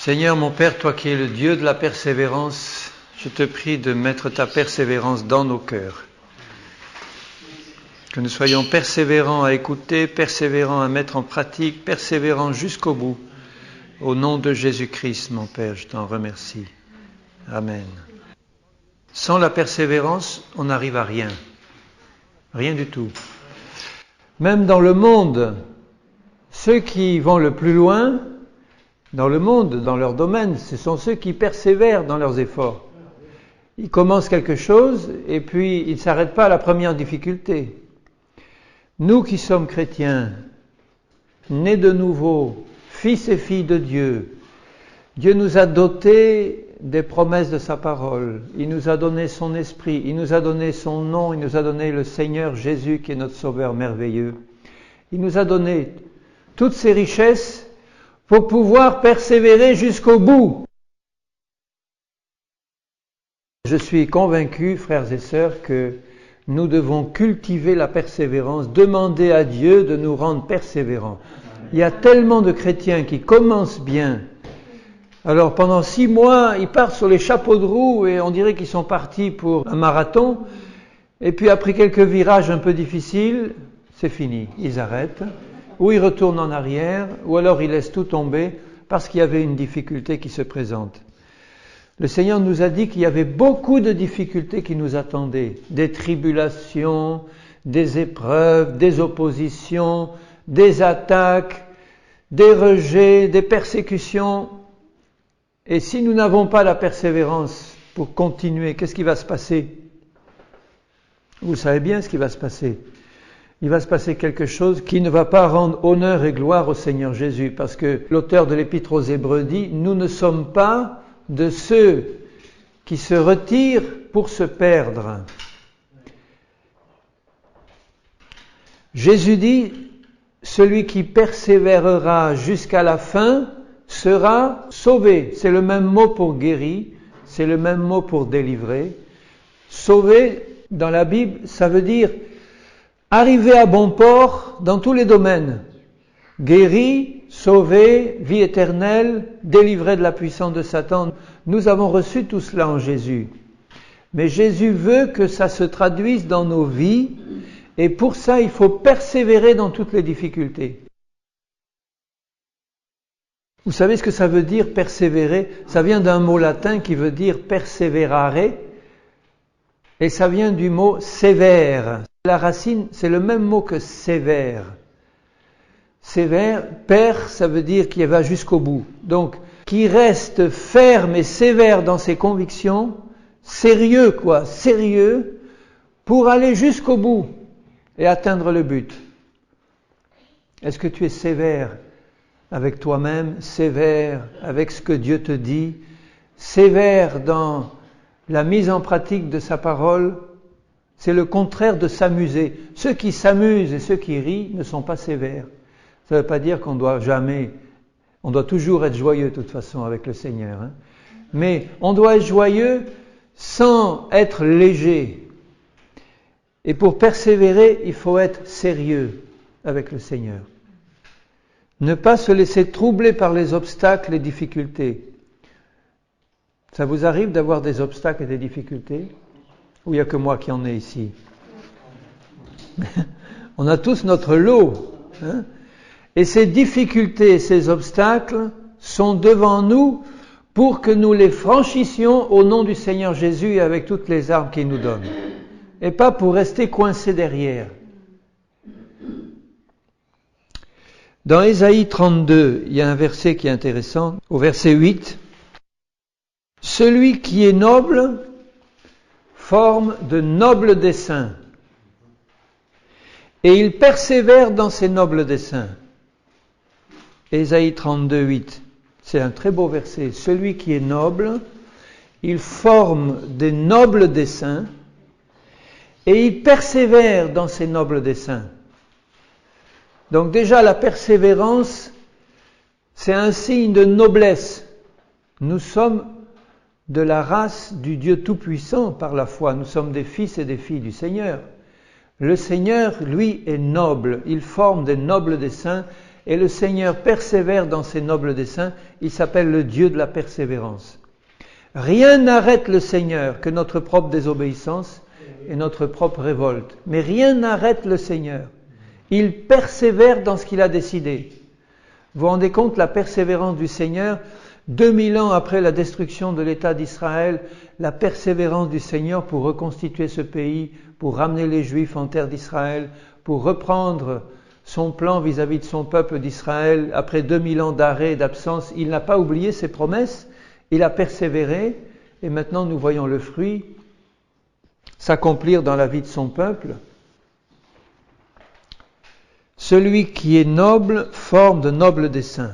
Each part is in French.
Seigneur mon Père, toi qui es le Dieu de la persévérance, je te prie de mettre ta persévérance dans nos cœurs. Que nous soyons persévérants à écouter, persévérants à mettre en pratique, persévérants jusqu'au bout. Au nom de Jésus-Christ, mon Père, je t'en remercie. Amen. Sans la persévérance, on n'arrive à rien. Rien du tout. Même dans le monde, ceux qui vont le plus loin, dans le monde, dans leur domaine, ce sont ceux qui persévèrent dans leurs efforts. Ils commencent quelque chose et puis ils ne s'arrêtent pas à la première difficulté. Nous qui sommes chrétiens, nés de nouveau, fils et filles de Dieu, Dieu nous a dotés des promesses de sa parole. Il nous a donné son esprit, il nous a donné son nom, il nous a donné le Seigneur Jésus qui est notre Sauveur merveilleux. Il nous a donné toutes ces richesses pour pouvoir persévérer jusqu'au bout. Je suis convaincu, frères et sœurs, que nous devons cultiver la persévérance, demander à Dieu de nous rendre persévérants. Il y a tellement de chrétiens qui commencent bien. Alors pendant 6 mois, ils partent sur les chapeaux de roue et on dirait qu'ils sont partis pour un marathon. Et puis après quelques virages un peu difficiles, c'est fini, ils arrêtent. Ou ils retournent en arrière, ou alors ils laissent tout tomber parce qu'il y avait une difficulté qui se présente. Le Seigneur nous a dit qu'il y avait beaucoup de difficultés qui nous attendaient. Des tribulations, des épreuves, des oppositions, des attaques, des rejets, des persécutions. Et si nous n'avons pas la persévérance pour continuer, qu'est-ce qui va se passer? Vous savez bien ce qui va se passer. Il va se passer quelque chose qui ne va pas rendre honneur et gloire au Seigneur Jésus, parce que l'auteur de l'Épître aux Hébreux dit, nous ne sommes pas de ceux qui se retirent pour se perdre. Jésus dit, celui qui persévérera jusqu'à la fin sera sauvé. C'est le même mot pour guéri, c'est le même mot pour délivrer. Sauvé, dans la Bible, ça veut dire arriver à bon port dans tous les domaines. Guéri, sauvé, vie éternelle, délivré de la puissance de Satan. Nous avons reçu tout cela en Jésus. Mais Jésus veut que ça se traduise dans nos vies et pour ça, il faut persévérer dans toutes les difficultés. Vous savez ce que ça veut dire persévérer? Ça vient d'un mot latin qui veut dire perseverare et ça vient du mot sévère. La racine, c'est le même mot que sévère. Sévère, per, ça veut dire qu'il va jusqu'au bout. Donc, qui reste ferme et sévère dans ses convictions, sérieux, pour aller jusqu'au bout et atteindre le but. Est-ce que tu es sévère avec toi-même, sévère avec ce que Dieu te dit, sévère dans la mise en pratique de sa parole? C'est le contraire de s'amuser. Ceux qui s'amusent et ceux qui rient ne sont pas sévères. Ça ne veut pas dire qu'on doit toujours être joyeux de toute façon avec le Seigneur. Mais on doit être joyeux sans être léger. Et pour persévérer, il faut être sérieux avec le Seigneur. Ne pas se laisser troubler par les obstacles, les difficultés. Ça vous arrive d'avoir des obstacles et des difficultés? Ou il n'y a que moi qui en ai ici? On a tous notre lot. Et ces difficultés, ces obstacles sont devant nous pour que nous les franchissions au nom du Seigneur Jésus et avec toutes les armes qu'il nous donne. Et pas pour rester coincés derrière. Dans Ésaïe 32, il y a un verset qui est intéressant, au verset 8. « Celui qui est noble forme de nobles desseins, et il persévère dans ses nobles desseins. » Ésaïe 32, 8. C'est un très beau verset. Celui qui est noble, il forme des nobles desseins, et il persévère dans ses nobles desseins. Donc déjà, la persévérance, c'est un signe de noblesse. Nous sommes de la race du Dieu Tout-Puissant par la foi. Nous sommes des fils et des filles du Seigneur. Le Seigneur, lui, est noble. Il forme des nobles desseins Et le Seigneur persévère dans ses nobles desseins. Il s'appelle le Dieu de la persévérance. Rien n'arrête le Seigneur que notre propre désobéissance et notre propre révolte. Mais rien n'arrête le Seigneur. Il persévère dans ce qu'il a décidé. Vous vous rendez compte la persévérance du Seigneur? 2000 ans après la destruction de l'État d'Israël, la persévérance du Seigneur pour reconstituer ce pays, pour ramener les Juifs en terre d'Israël, pour reprendre son plan vis-à-vis de son peuple d'Israël, après 2000 ans d'arrêt et d'absence, il n'a pas oublié ses promesses, il a persévéré, et maintenant nous voyons le fruit s'accomplir dans la vie de son peuple. Celui qui est noble forme de nobles desseins.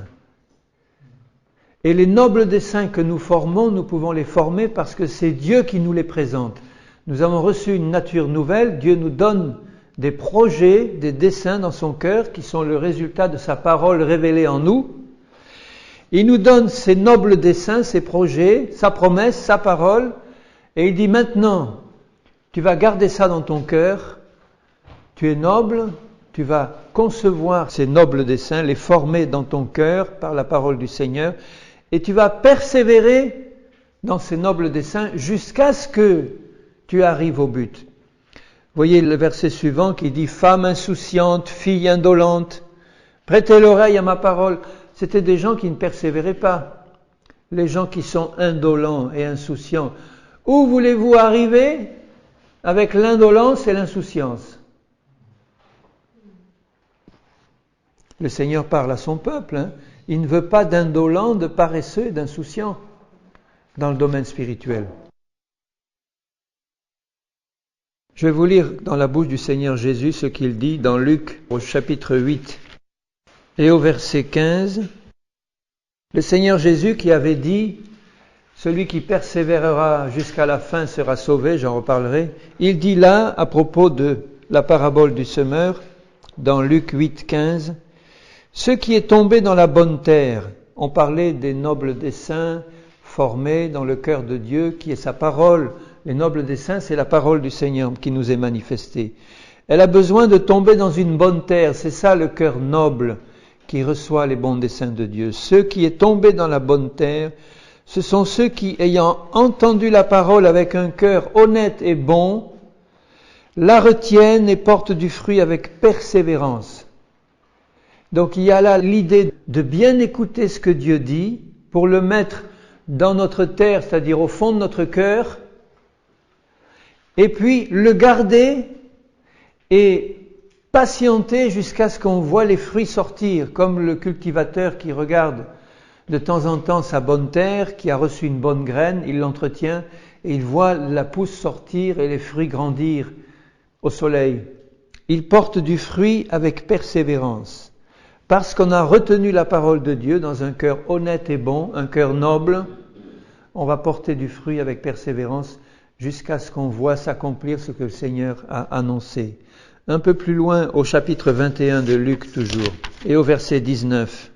Et les nobles desseins que nous formons, nous pouvons les former parce que c'est Dieu qui nous les présente. Nous avons reçu une nature nouvelle, Dieu nous donne des projets, des desseins dans son cœur qui sont le résultat de sa parole révélée en nous. Il nous donne ces nobles desseins, ces projets, sa promesse, sa parole, et il dit maintenant, tu vas garder ça dans ton cœur, tu es noble, tu vas concevoir ces nobles desseins, les former dans ton cœur par la parole du Seigneur, et tu vas persévérer dans ces nobles desseins jusqu'à ce que tu arrives au but. Voyez le verset suivant qui dit « Femme insouciante, fille indolente, prêtez l'oreille à ma parole ». C'était des gens qui ne persévéraient pas. Les gens qui sont indolents et insouciants. Où voulez-vous arriver avec l'indolence et l'insouciance? Le Seigneur parle à son peuple. Il ne veut pas d'indolents, de paresseux et d'insouciants dans le domaine spirituel. Je vais vous lire dans la bouche du Seigneur Jésus ce qu'il dit dans Luc au chapitre 8 et au verset 15. Le Seigneur Jésus qui avait dit « Celui qui persévérera jusqu'à la fin sera sauvé », j'en reparlerai. Il dit là, à propos de la parabole du semeur, dans Luc 8, 15, « Ce qui est tombé dans la bonne terre », on parlait des nobles desseins formés dans le cœur de Dieu, qui est sa parole. Les nobles desseins, c'est la parole du Seigneur qui nous est manifestée. Elle a besoin de tomber dans une bonne terre, c'est ça le cœur noble qui reçoit les bons desseins de Dieu. Ceux qui est tombé dans la bonne terre, ce sont ceux qui, ayant entendu la parole avec un cœur honnête et bon, la retiennent et portent du fruit avec persévérance. Donc il y a là l'idée de bien écouter ce que Dieu dit pour le mettre dans notre terre, c'est-à-dire au fond de notre cœur, et puis le garder et patienter jusqu'à ce qu'on voit les fruits sortir, comme le cultivateur qui regarde de temps en temps sa bonne terre, qui a reçu une bonne graine, il l'entretient et il voit la pousse sortir et les fruits grandir au soleil. Il porte du fruit avec persévérance. Parce qu'on a retenu la parole de Dieu dans un cœur honnête et bon, un cœur noble, on va porter du fruit avec persévérance jusqu'à ce qu'on voit s'accomplir ce que le Seigneur a annoncé. Un peu plus loin, au chapitre 21 de Luc toujours, et au verset 19.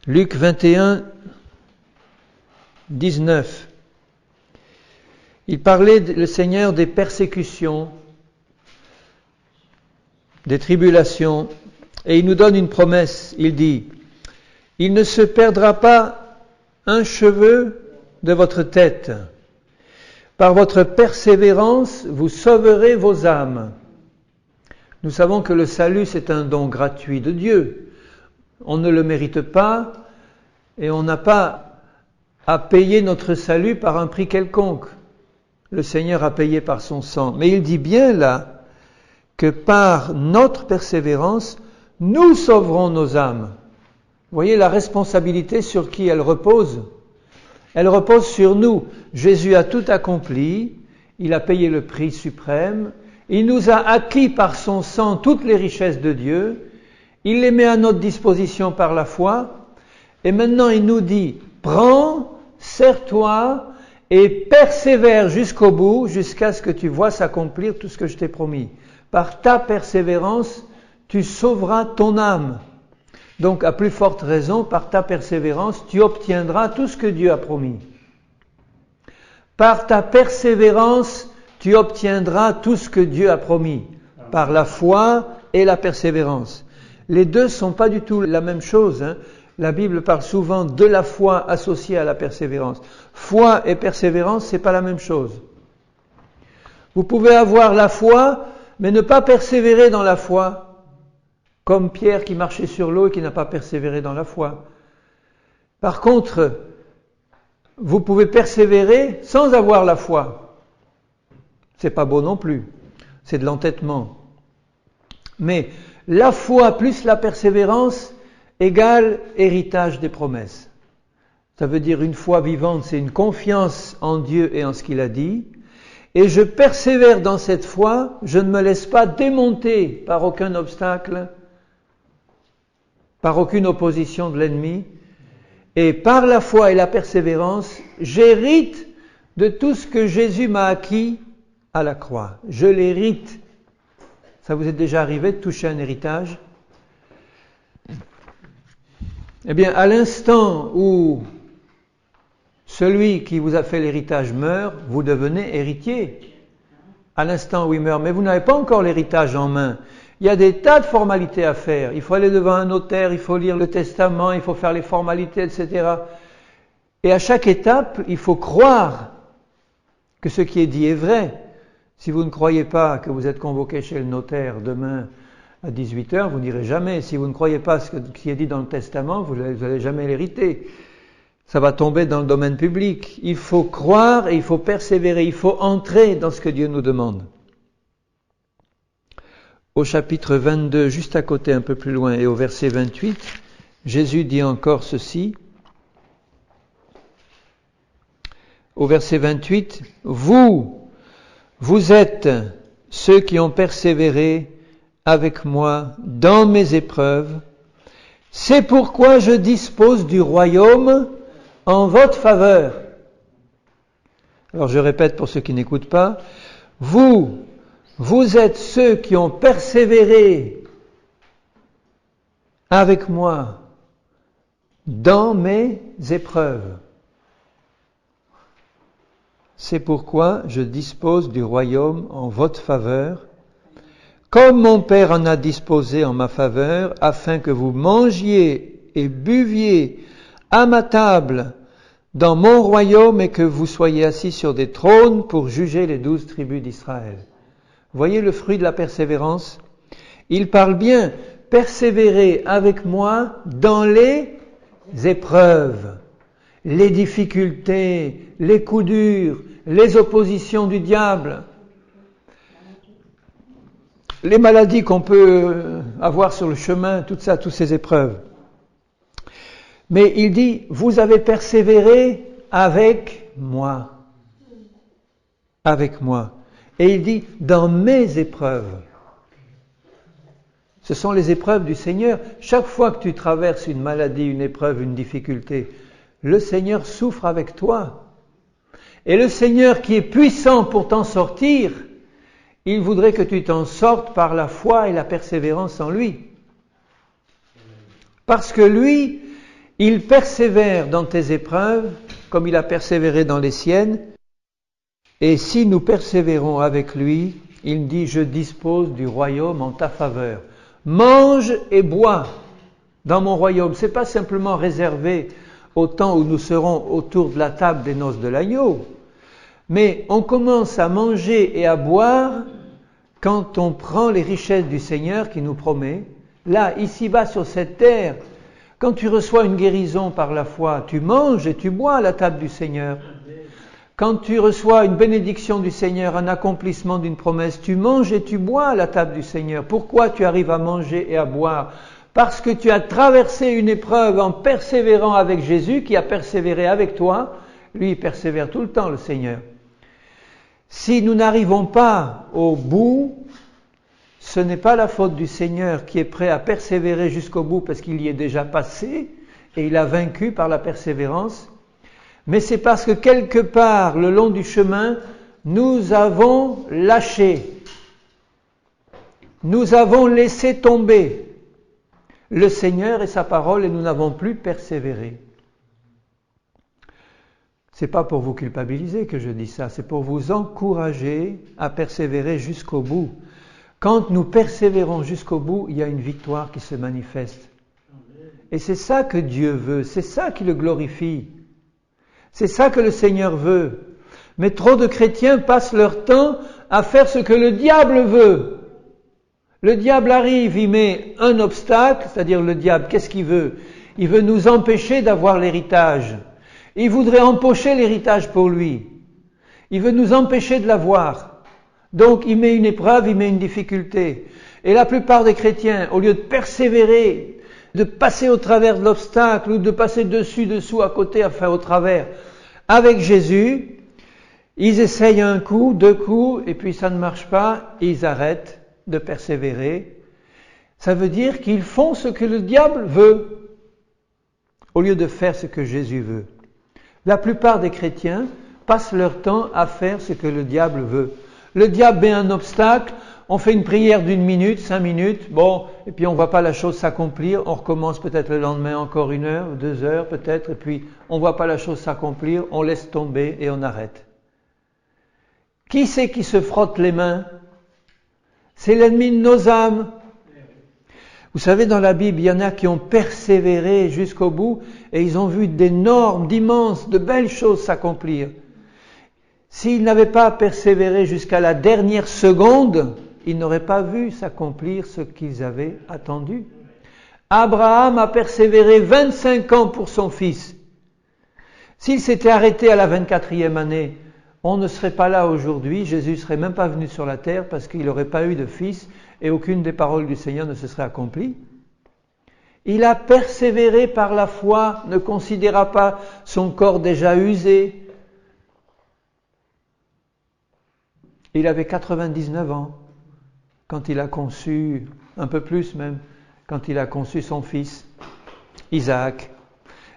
Luc 21, 19. Il parlait, le Seigneur, des persécutions, des tribulations, et il nous donne une promesse. Il dit, « Il ne se perdra pas un cheveu de votre tête. Par votre persévérance, vous sauverez vos âmes. » Nous savons que le salut, c'est un don gratuit de Dieu. On ne le mérite pas et on n'a pas à payer notre salut par un prix quelconque. Le Seigneur a payé par son sang. Mais il dit bien là que par notre persévérance, nous sauverons nos âmes. Vous voyez la responsabilité sur qui elle repose? Elle repose sur nous. Jésus a tout accompli, il a payé le prix suprême, il nous a acquis par son sang toutes les richesses de Dieu, il les met à notre disposition par la foi, et maintenant il nous dit, prends, serre-toi et persévère jusqu'au bout, jusqu'à ce que tu vois s'accomplir tout ce que je t'ai promis. Par ta persévérance, tu sauveras ton âme. Donc, à plus forte raison, par ta persévérance, tu obtiendras tout ce que Dieu a promis. Par ta persévérance, tu obtiendras tout ce que Dieu a promis, par la foi et la persévérance. Les deux ne sont pas du tout la même chose. La Bible parle souvent de la foi associée à la persévérance. Foi et persévérance, c'est pas la même chose. Vous pouvez avoir la foi, mais ne pas persévérer dans la foi, comme Pierre qui marchait sur l'eau et qui n'a pas persévéré dans la foi. Par contre, vous pouvez persévérer sans avoir la foi. C'est pas beau non plus. C'est de l'entêtement. Mais la foi plus la persévérance égale héritage des promesses. Ça veut dire une foi vivante, c'est une confiance en Dieu et en ce qu'il a dit. Et je persévère dans cette foi, je ne me laisse pas démonter par aucun obstacle, par aucune opposition de l'ennemi. Et par la foi et la persévérance, j'hérite de tout ce que Jésus m'a acquis à la croix. Je l'hérite. Ça vous est déjà arrivé de toucher un héritage? Eh bien, à l'instant où celui qui vous a fait l'héritage meurt, vous devenez héritier. À l'instant où il meurt, mais vous n'avez pas encore l'héritage en main. Il y a des tas de formalités à faire. Il faut aller devant un notaire, il faut lire le testament, il faut faire les formalités, etc. Et à chaque étape, il faut croire que ce qui est dit est vrai. Si vous ne croyez pas que vous êtes convoqué chez le notaire demain à 18h, vous n'irez jamais. Si vous ne croyez pas ce qui est dit dans le testament, vous n'allez jamais l'hériter. Ça va tomber dans le domaine public. Il faut croire et il faut persévérer. Il faut entrer dans ce que Dieu nous demande. Au chapitre 22, juste à côté, un peu plus loin, et au verset 28, Jésus dit encore ceci. Au verset 28, vous êtes ceux qui ont persévéré avec moi dans mes épreuves. C'est pourquoi je dispose du royaume en votre faveur. Alors je répète pour ceux qui n'écoutent pas. Vous êtes ceux qui ont persévéré avec moi dans mes épreuves. C'est pourquoi je dispose du royaume en votre faveur, comme mon Père en a disposé en ma faveur, afin que vous mangiez et buviez à ma table dans mon royaume et que vous soyez assis sur des trônes pour juger les 12 tribus d'Israël. Voyez le fruit de la persévérance? Il parle bien, persévérer avec moi dans les épreuves, les difficultés, les coups durs, les oppositions du diable, les maladies qu'on peut avoir sur le chemin, tout ça, toutes ces épreuves. Mais il dit, vous avez persévéré avec moi. Avec moi. Et il dit, dans mes épreuves. Ce sont les épreuves du Seigneur. Chaque fois que tu traverses une maladie, une épreuve, une difficulté, le Seigneur souffre avec toi. Et le Seigneur qui est puissant pour t'en sortir, il voudrait que tu t'en sortes par la foi et la persévérance en lui. Parce que lui, il persévère dans tes épreuves, comme il a persévéré dans les siennes. Et si nous persévérons avec lui, il dit, je dispose du royaume en ta faveur. Mange et bois dans mon royaume. C'est pas simplement réservé au temps où nous serons autour de la table des noces de l'agneau. Mais on commence à manger et à boire quand on prend les richesses du Seigneur qui nous promet. Là, ici-bas sur cette terre, quand tu reçois une guérison par la foi, tu manges et tu bois à la table du Seigneur. Quand tu reçois une bénédiction du Seigneur, un accomplissement d'une promesse, tu manges et tu bois à la table du Seigneur. Pourquoi tu arrives à manger et à boire? Parce que tu as traversé une épreuve en persévérant avec Jésus, qui a persévéré avec toi. Lui, il persévère tout le temps, le Seigneur. Si nous n'arrivons pas au bout, ce n'est pas la faute du Seigneur qui est prêt à persévérer jusqu'au bout parce qu'il y est déjà passé et il a vaincu par la persévérance. Mais c'est parce que quelque part, le long du chemin, nous avons lâché. Nous avons laissé tomber le Seigneur et sa parole et nous n'avons plus persévéré. C'est pas pour vous culpabiliser que je dis ça, c'est pour vous encourager à persévérer jusqu'au bout. Quand nous persévérons jusqu'au bout, il y a une victoire qui se manifeste. Et c'est ça que Dieu veut, c'est ça qui le glorifie. C'est ça que le Seigneur veut. Mais trop de chrétiens passent leur temps à faire ce que le diable veut. Le diable arrive, il met un obstacle, c'est-à-dire le diable, qu'est-ce qu'il veut? Il veut nous empêcher d'avoir l'héritage. Il voudrait empocher l'héritage pour lui. Il veut nous empêcher de l'avoir. Donc il met une épreuve, il met une difficulté. Et la plupart des chrétiens, au lieu de persévérer, de passer au travers de l'obstacle ou de passer dessus, dessous, à côté, enfin au travers, avec Jésus, ils essayent un coup, 2 coups, et puis ça ne marche pas, et ils arrêtent de persévérer. Ça veut dire qu'ils font ce que le diable veut, au lieu de faire ce que Jésus veut. La plupart des chrétiens passent leur temps à faire ce que le diable veut. Le diable met un obstacle, on fait une prière d'1 minute, 5 minutes, bon, et puis on ne voit pas la chose s'accomplir, on recommence peut-être le lendemain encore 1 heure, 2 heures peut-être, et puis on ne voit pas la chose s'accomplir, on laisse tomber et on arrête. Qui c'est qui se frotte les mains? C'est l'ennemi de nos âmes. Vous savez, dans la Bible, il y en a qui ont persévéré jusqu'au bout et ils ont vu d'énormes, d'immenses, de belles choses s'accomplir. S'ils n'avaient pas persévéré jusqu'à la dernière seconde, ils n'auraient pas vu s'accomplir ce qu'ils avaient attendu. Abraham a persévéré 25 ans pour son fils. S'il s'était arrêté à la 24e année, on ne serait pas là aujourd'hui, Jésus ne serait même pas venu sur la terre parce qu'il n'aurait pas eu de fils et aucune des paroles du Seigneur ne se serait accomplie. Il a persévéré par la foi, ne considéra pas son corps déjà usé. Il avait 99 ans quand il a conçu, un peu plus même, quand il a conçu son fils, Isaac.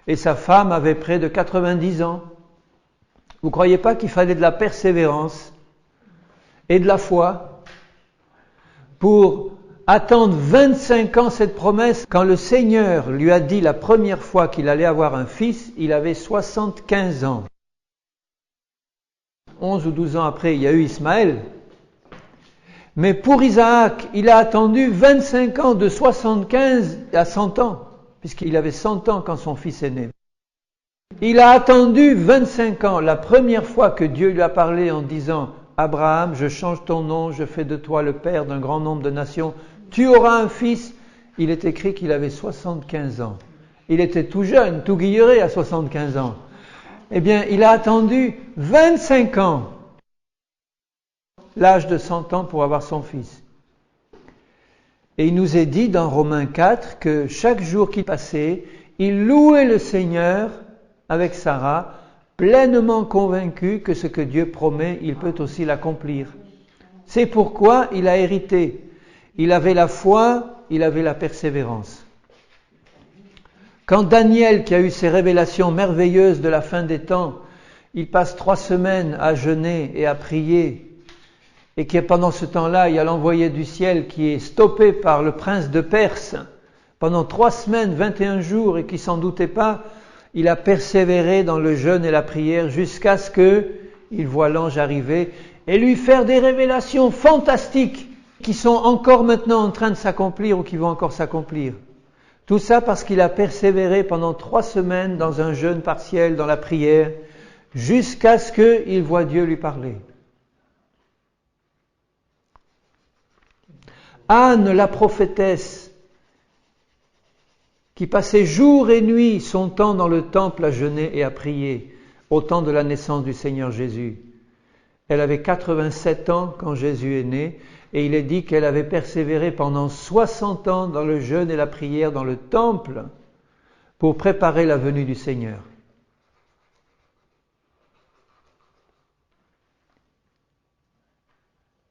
Et sa femme avait près de 90 ans. Vous ne croyez pas qu'il fallait de la persévérance et de la foi pour attendre 25 ans cette promesse? Quand le Seigneur lui a dit la première fois qu'il allait avoir un fils, il avait 75 ans. 11 ou 12 ans après, il y a eu Ismaël. Mais pour Isaac, il a attendu 25 ans, de 75 à 100 ans, puisqu'il avait 100 ans quand son fils est né. Il a attendu 25 ans, la première fois que Dieu lui a parlé en disant « Abraham, je change ton nom, je fais de toi le père d'un grand nombre de nations, tu auras un fils », il est écrit qu'il avait 75 ans. Il était tout jeune, tout guilleré à 75 ans. Eh bien, il a attendu 25 ans, l'âge de 100 ans pour avoir son fils. Et il nous est dit dans Romains 4 que chaque jour qui passait, il louait le Seigneur avec Sarah, pleinement convaincu que ce que Dieu promet, il peut aussi l'accomplir. C'est pourquoi il a hérité. Il avait la foi, il avait la persévérance. Quand Daniel, qui a eu ces révélations merveilleuses de la fin des temps, il passe 3 semaines à jeûner et à prier, et que pendant ce temps-là, il y a l'envoyé du ciel qui est stoppé par le prince de Perse, pendant 3 semaines, 21 jours, et qui s'en doutait pas, il a persévéré dans le jeûne et la prière jusqu'à ce qu'il voit l'ange arriver et lui faire des révélations fantastiques qui sont encore maintenant en train de s'accomplir ou qui vont encore s'accomplir. Tout ça parce qu'il a persévéré pendant 3 semaines dans un jeûne partiel, dans la prière, jusqu'à ce qu'il voit Dieu lui parler. Anne, la prophétesse, qui passait jour et nuit son temps dans le temple à jeûner et à prier, au temps de la naissance du Seigneur Jésus. Elle avait 87 ans quand Jésus est né, et il est dit qu'elle avait persévéré pendant 60 ans dans le jeûne et la prière dans le temple pour préparer la venue du Seigneur.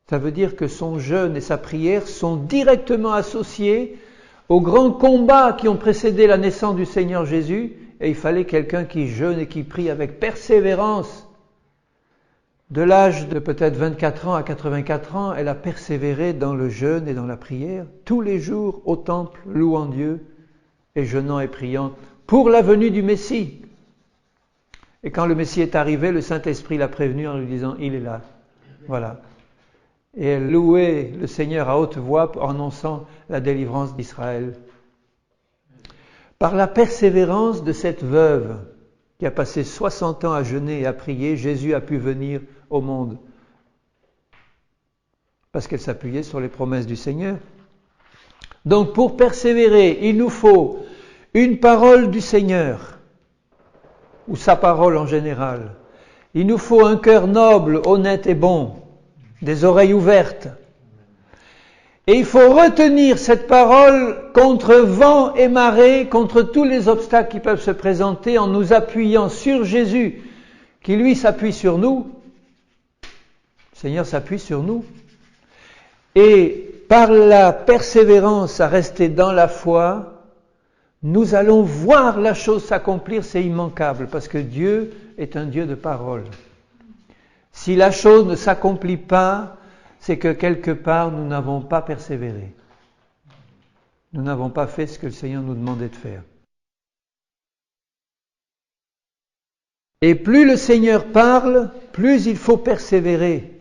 Ça veut dire que son jeûne et sa prière sont directement associés aux grands combats qui ont précédé la naissance du Seigneur Jésus, et il fallait quelqu'un qui jeûne et qui prie avec persévérance. De l'âge de peut-être 24 ans à 84 ans, elle a persévéré dans le jeûne et dans la prière, tous les jours au temple, louant Dieu et jeûnant et priant pour la venue du Messie. Et quand le Messie est arrivé, le Saint-Esprit l'a prévenu en lui disant « Il est là ». Voilà. et elle louait le Seigneur à haute voix en annonçant la délivrance d'Israël. Par la persévérance de cette veuve qui a passé 60 ans à jeûner et à prier, Jésus a pu venir au monde. Parce qu'elle s'appuyait sur les promesses du Seigneur. Donc pour persévérer, il nous faut une parole du Seigneur, ou sa parole en général. Il nous faut un cœur noble, honnête et bon, des oreilles ouvertes. Et il faut retenir cette parole contre vent et marée, contre tous les obstacles qui peuvent se présenter en nous appuyant sur Jésus, qui lui s'appuie sur nous. Le Seigneur s'appuie sur nous. Et par la persévérance à rester dans la foi, nous allons voir la chose s'accomplir, c'est immanquable, parce que Dieu est un Dieu de parole. Si la chose ne s'accomplit pas, c'est que quelque part nous n'avons pas persévéré. Nous n'avons pas fait ce que le Seigneur nous demandait de faire. Et plus le Seigneur parle, plus il faut persévérer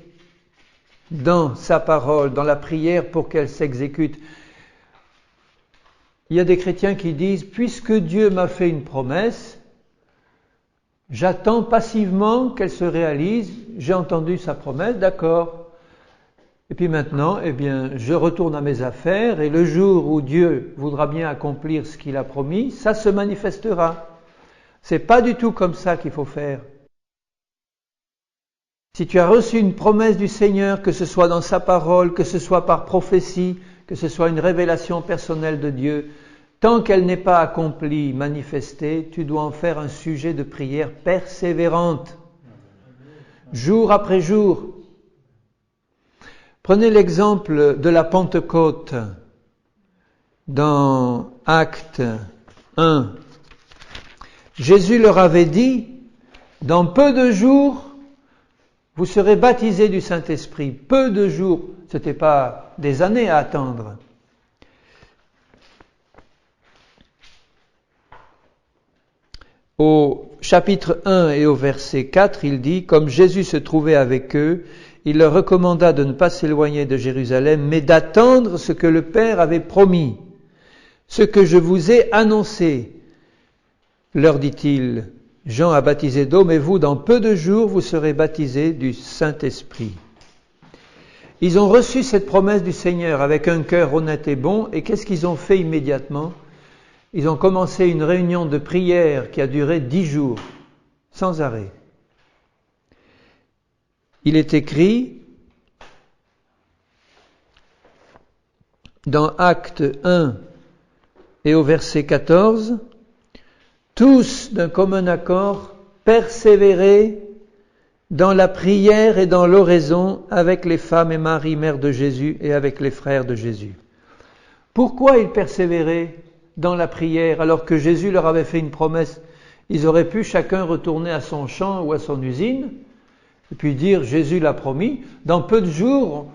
dans sa parole, dans la prière pour qu'elle s'exécute. Il y a des chrétiens qui disent, puisque Dieu m'a fait une promesse, j'attends passivement qu'elle se réalise, j'ai entendu sa promesse, d'accord. Et puis maintenant, je retourne à mes affaires et le jour où Dieu voudra bien accomplir ce qu'il a promis, ça se manifestera. C'est pas du tout comme ça qu'il faut faire. Si tu as reçu une promesse du Seigneur, que ce soit dans sa parole, que ce soit par prophétie, que ce soit une révélation personnelle de Dieu, tant qu'elle n'est pas accomplie, manifestée, tu dois en faire un sujet de prière persévérante, jour après jour. Prenez l'exemple de la Pentecôte dans Actes 1. Jésus leur avait dit, dans peu de jours, vous serez baptisés du Saint-Esprit. Peu de jours, ce n'était pas des années à attendre. Au chapitre 1 et au verset 4, il dit, comme Jésus se trouvait avec eux, il leur recommanda de ne pas s'éloigner de Jérusalem, mais d'attendre ce que le Père avait promis. Ce que je vous ai annoncé, leur dit-il, Jean a baptisé d'eau, mais vous, dans peu de jours, vous serez baptisés du Saint-Esprit. Ils ont reçu cette promesse du Seigneur avec un cœur honnête et bon, et qu'est-ce qu'ils ont fait immédiatement ? Ils ont commencé une réunion de prière qui a duré 10 jours, sans arrêt. Il est écrit dans Actes 1 et au verset 14, tous d'un commun accord persévéraient dans la prière et dans l'oraison avec les femmes et Marie, mère de Jésus, et avec les frères de Jésus. Pourquoi ils persévéraient dans la prière alors que Jésus leur avait fait une promesse? Ils auraient pu chacun retourner à son champ ou à son usine et puis dire, Jésus l'a promis, dans peu de jours,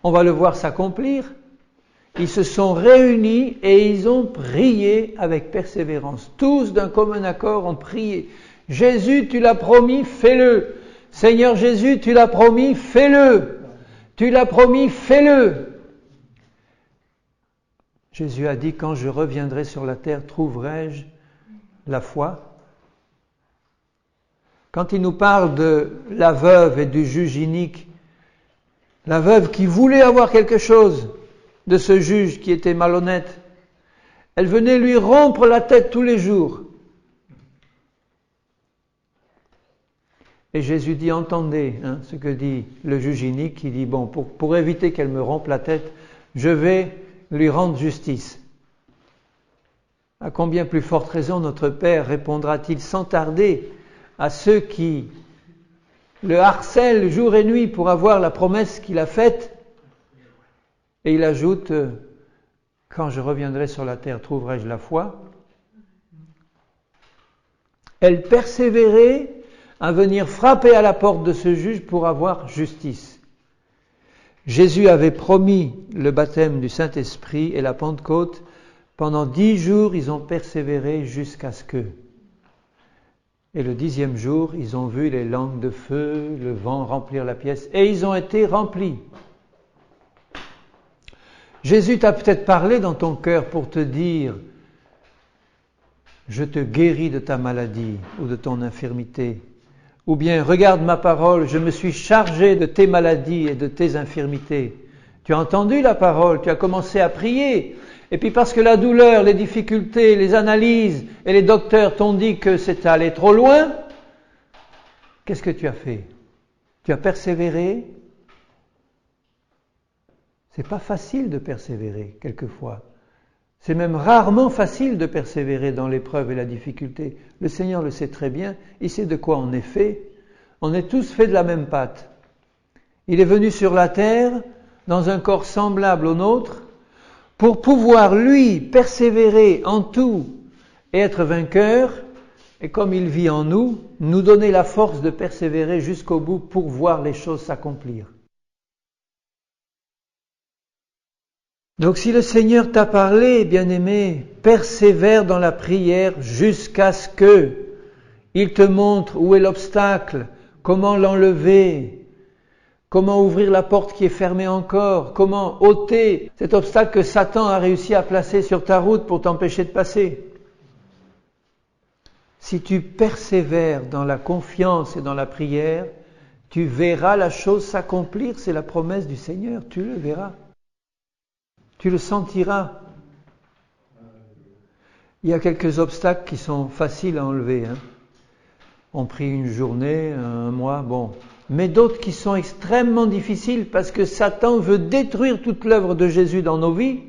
on va le voir s'accomplir. Ils se sont réunis et ils ont prié avec persévérance. Tous d'un commun accord ont prié. Jésus, tu l'as promis, fais-le. Seigneur Jésus, tu l'as promis, fais-le. Tu l'as promis, fais-le. Jésus a dit, quand je reviendrai sur la terre, trouverai-je la foi ? Quand il nous parle de la veuve et du juge inique, la veuve qui voulait avoir quelque chose de ce juge qui était malhonnête, elle venait lui rompre la tête tous les jours. Et Jésus dit, entendez ce que dit le juge inique, il dit, bon, pour éviter qu'elle me rompe la tête, je vais lui rendre justice. À combien plus forte raison notre Père répondra-t-il sans tarder à ceux qui le harcèlent jour et nuit pour avoir la promesse qu'il a faite? Et il ajoute, quand je reviendrai sur la terre, trouverai-je la foi? Elle persévérait à venir frapper à la porte de ce juge pour avoir justice. Jésus avait promis le baptême du Saint-Esprit et la Pentecôte. Pendant 10 jours, ils ont persévéré jusqu'à ce que. Et le 10e jour, ils ont vu les langues de feu, le vent remplir la pièce, et ils ont été remplis. Jésus t'a peut-être parlé dans ton cœur pour te dire « Je te guéris de ta maladie ou de ton infirmité ». Ou bien « Regarde ma parole, je me suis chargé de tes maladies et de tes infirmités ». Tu as entendu la parole, tu as commencé à prier. Et puis parce que la douleur, les difficultés, les analyses et les docteurs t'ont dit que c'est allé trop loin, qu'est-ce que tu as fait? Tu as persévéré? C'est pas facile de persévérer, quelquefois. C'est même rarement facile de persévérer dans l'épreuve et la difficulté. Le Seigneur le sait très bien, il sait de quoi on est fait. On est tous faits de la même pâte. Il est venu sur la terre, dans un corps semblable au nôtre, pour pouvoir, lui, persévérer en tout et être vainqueur, et comme il vit en nous, nous donner la force de persévérer jusqu'au bout pour voir les choses s'accomplir. Donc si le Seigneur t'a parlé, bien-aimé, persévère dans la prière jusqu'à ce que il te montre où est l'obstacle, comment l'enlever, comment ouvrir la porte qui est fermée encore, comment ôter cet obstacle que Satan a réussi à placer sur ta route pour t'empêcher de passer. Si tu persévères dans la confiance et dans la prière, tu verras la chose s'accomplir, c'est la promesse du Seigneur, tu le verras. Tu le sentiras. Il y a quelques obstacles qui sont faciles à enlever. On prie une journée, un mois, bon. Mais d'autres qui sont extrêmement difficiles parce que Satan veut détruire toute l'œuvre de Jésus dans nos vies.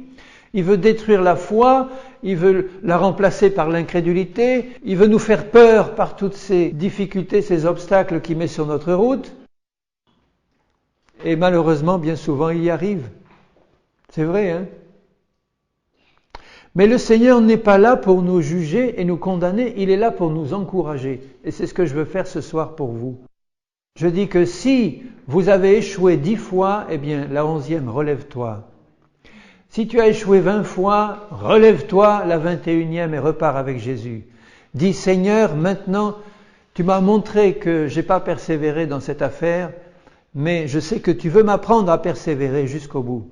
Il veut détruire la foi, il veut la remplacer par l'incrédulité, il veut nous faire peur par toutes ces difficultés, ces obstacles qu'il met sur notre route. Et malheureusement, bien souvent, il y arrive. C'est vrai, hein? Mais le Seigneur n'est pas là pour nous juger et nous condamner, il est là pour nous encourager. Et c'est ce que je veux faire ce soir pour vous. Je dis que si vous avez échoué 10 fois, eh bien, la 11e, relève-toi. Si tu as échoué 20 fois, relève-toi la 21e et repars avec Jésus. Dis, Seigneur, maintenant, tu m'as montré que j'ai pas persévéré dans cette affaire, mais je sais que tu veux m'apprendre à persévérer jusqu'au bout.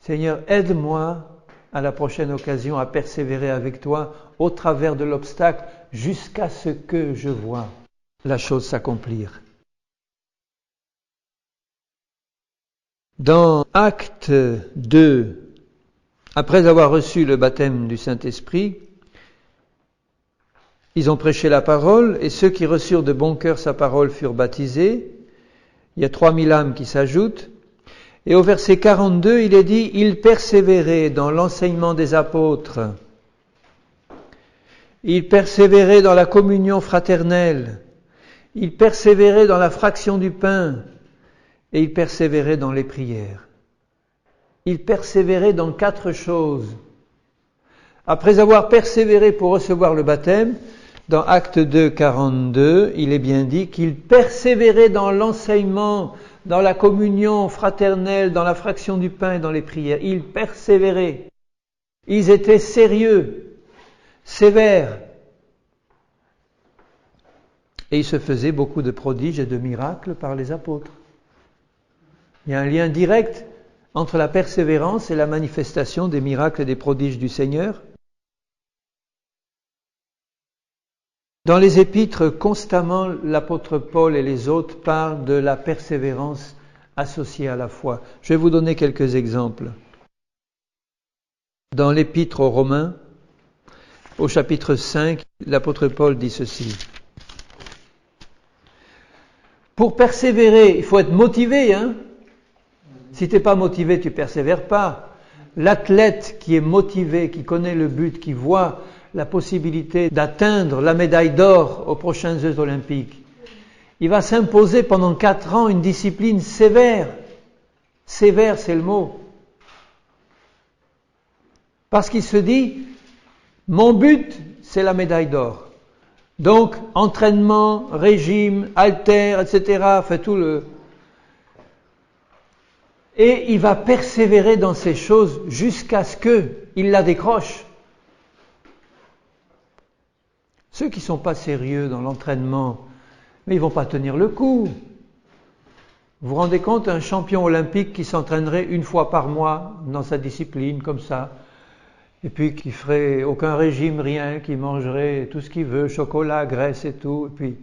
Seigneur, aide-moi à la prochaine occasion à persévérer avec toi au travers de l'obstacle jusqu'à ce que je vois la chose s'accomplir. Dans Actes 2, après avoir reçu le baptême du Saint-Esprit, ils ont prêché la parole et ceux qui reçurent de bon cœur sa parole furent baptisés. Il y a 3000 âmes qui s'ajoutent. Et au verset 42, il est dit « Ils persévéraient dans l'enseignement des apôtres. Ils persévéraient dans la communion fraternelle. Ils persévéraient dans la fraction du pain. Et ils persévéraient dans les prières. » Ils persévéraient dans 4 choses. Après avoir persévéré pour recevoir le baptême, dans Actes 2, 42, il est bien dit qu'ils persévéraient dans l'enseignement, dans la communion fraternelle, dans la fraction du pain et dans les prières. Ils persévéraient. Ils étaient sérieux, sévères. Et il se faisait beaucoup de prodiges et de miracles par les apôtres. Il y a un lien direct entre la persévérance et la manifestation des miracles et des prodiges du Seigneur. Dans les épîtres, constamment, l'apôtre Paul et les autres parlent de la persévérance associée à la foi. Je vais vous donner quelques exemples. Dans l'épître aux Romains, au chapitre 5, l'apôtre Paul dit ceci. Pour persévérer, il faut être motivé, hein? Si tu n'es pas motivé, tu ne persévères pas. L'athlète qui est motivé, qui connaît le but, qui voit la possibilité d'atteindre la médaille d'or aux prochains Jeux olympiques, il va s'imposer pendant 4 ans une discipline sévère. Sévère, c'est le mot. Parce qu'il se dit, mon but, c'est la médaille d'or. Donc, entraînement, régime, haltères, etc., fait tout le... Et il va persévérer dans ces choses jusqu'à ce qu'il la décroche. Ceux qui ne sont pas sérieux dans l'entraînement, mais ils ne vont pas tenir le coup. Vous vous rendez compte, un champion olympique qui s'entraînerait une fois par mois dans sa discipline, comme ça, et puis qui ferait aucun régime, rien, qui mangerait tout ce qu'il veut, chocolat, graisse et tout, et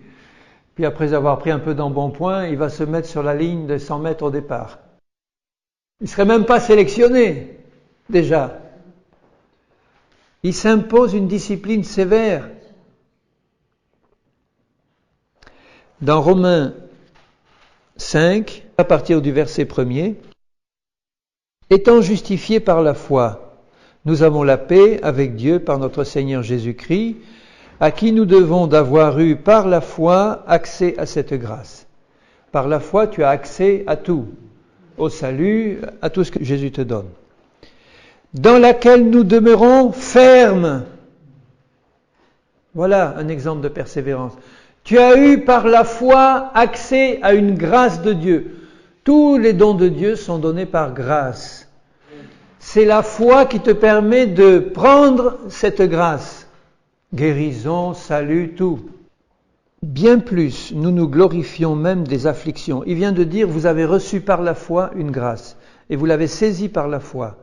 puis après avoir pris un peu d'embonpoint, il va se mettre sur la ligne de 100 mètres au départ. Il ne serait même pas sélectionné, déjà. Il s'impose une discipline sévère. Dans Romains 5, à partir du verset 1er, « Étant justifiés par la foi, nous avons la paix avec Dieu par notre Seigneur Jésus-Christ, à qui nous devons d'avoir eu par la foi accès à cette grâce. » Par la foi, tu as accès à tout, au salut, à tout ce que Jésus te donne. « Dans laquelle nous demeurons fermes. » Voilà un exemple de persévérance. Tu as eu par la foi accès à une grâce de Dieu. Tous les dons de Dieu sont donnés par grâce. C'est la foi qui te permet de prendre cette grâce. Guérison, salut, tout. Bien plus, nous nous glorifions même des afflictions. Il vient de dire, vous avez reçu par la foi une grâce. Et vous l'avez saisie par la foi.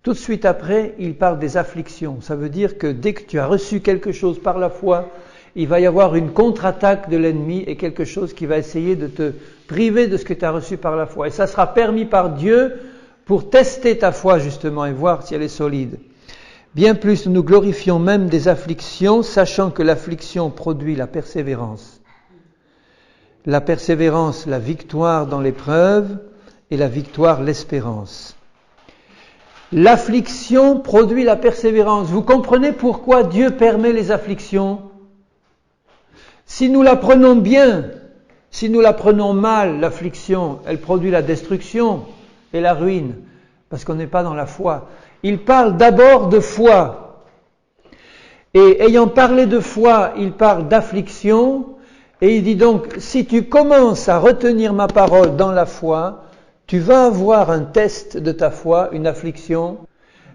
Tout de suite après, il parle des afflictions. Ça veut dire que dès que tu as reçu quelque chose par la foi, il va y avoir une contre-attaque de l'ennemi et quelque chose qui va essayer de te priver de ce que tu as reçu par la foi. Et ça sera permis par Dieu pour tester ta foi justement et voir si elle est solide. Bien plus, nous nous glorifions même des afflictions, sachant que l'affliction produit la persévérance. La persévérance, la victoire dans l'épreuve, et la victoire, l'espérance. L'affliction produit la persévérance. Vous comprenez pourquoi Dieu permet les afflictions ? Si nous la prenons bien, si nous la prenons mal, l'affliction, elle produit la destruction et la ruine, parce qu'on n'est pas dans la foi. Il parle d'abord de foi. Et ayant parlé de foi, il parle d'affliction, et il dit donc, si tu commences à retenir ma parole dans la foi, tu vas avoir un test de ta foi, une affliction.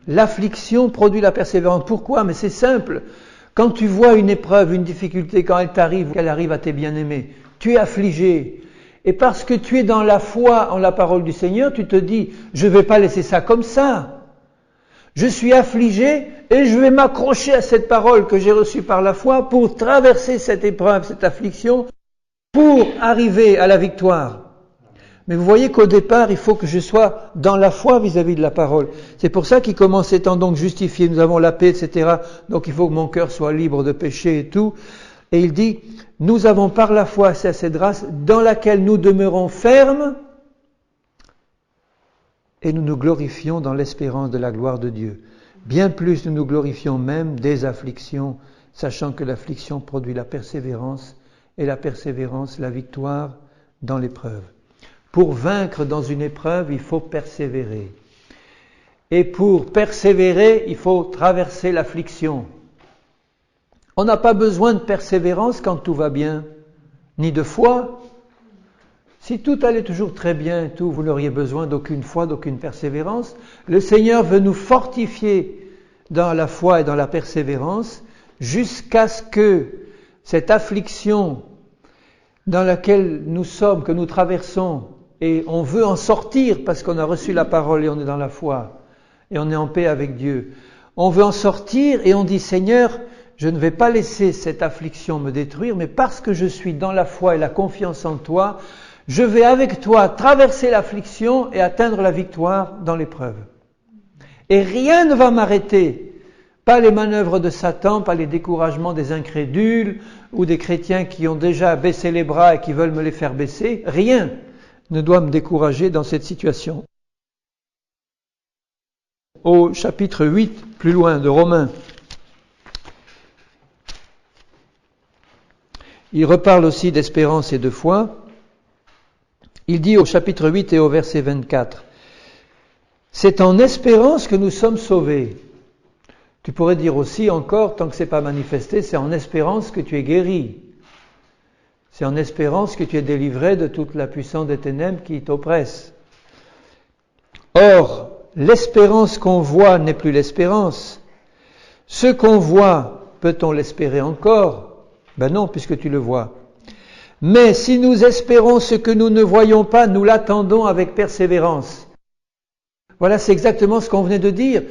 L'affliction produit la persévérance. Pourquoi ? Mais c'est simple. Quand tu vois une épreuve, une difficulté, quand elle t'arrive, qu'elle arrive à tes bien-aimés, tu es affligé. Et parce que tu es dans la foi en la parole du Seigneur, tu te dis, je ne vais pas laisser ça comme ça. Je suis affligé et je vais m'accrocher à cette parole que j'ai reçue par la foi pour traverser cette épreuve, cette affliction, pour arriver à la victoire. Mais vous voyez qu'au départ, il faut que je sois dans la foi vis-à-vis de la parole. C'est pour ça qu'il commence étant donc justifié, nous avons la paix, etc. Donc il faut que mon cœur soit libre de péché et tout. Et il dit, nous avons par la foi accès à cette grâce dans laquelle nous demeurons fermes et nous nous glorifions dans l'espérance de la gloire de Dieu. Bien plus, nous nous glorifions même des afflictions, sachant que l'affliction produit la persévérance et la persévérance, la victoire dans l'épreuve. Pour vaincre dans une épreuve, il faut persévérer. Et pour persévérer, il faut traverser l'affliction. On n'a pas besoin de persévérance quand tout va bien, ni de foi. Si tout allait toujours très bien, tout, vous n'auriez besoin d'aucune foi, d'aucune persévérance. Le Seigneur veut nous fortifier dans la foi et dans la persévérance jusqu'à ce que cette affliction dans laquelle nous sommes, que nous traversons, et on veut en sortir parce qu'on a reçu la parole et on est dans la foi et on est en paix avec Dieu. On veut en sortir et on dit, Seigneur, je ne vais pas laisser cette affliction me détruire, mais parce que je suis dans la foi et la confiance en toi, je vais avec toi traverser l'affliction et atteindre la victoire dans l'épreuve. Et rien ne va m'arrêter. Pas les manœuvres de Satan, pas les découragements des incrédules ou des chrétiens qui ont déjà baissé les bras et qui veulent me les faire baisser. Rien ne doit me décourager dans cette situation. Au chapitre 8, plus loin, de Romains, il reparle aussi d'espérance et de foi. Il dit au chapitre 8 et au verset 24, « C'est en espérance que nous sommes sauvés. » Tu pourrais dire aussi encore, tant que ce n'est pas manifesté, c'est en espérance que tu es guéri. C'est en espérance que tu es délivré de toute la puissance des ténèbres qui t'oppresse. Or, l'espérance qu'on voit n'est plus l'espérance. Ce qu'on voit, peut-on l'espérer encore ? Ben non, puisque tu le vois. Mais si nous espérons ce que nous ne voyons pas, nous l'attendons avec persévérance. Voilà, c'est exactement ce qu'on venait de dire.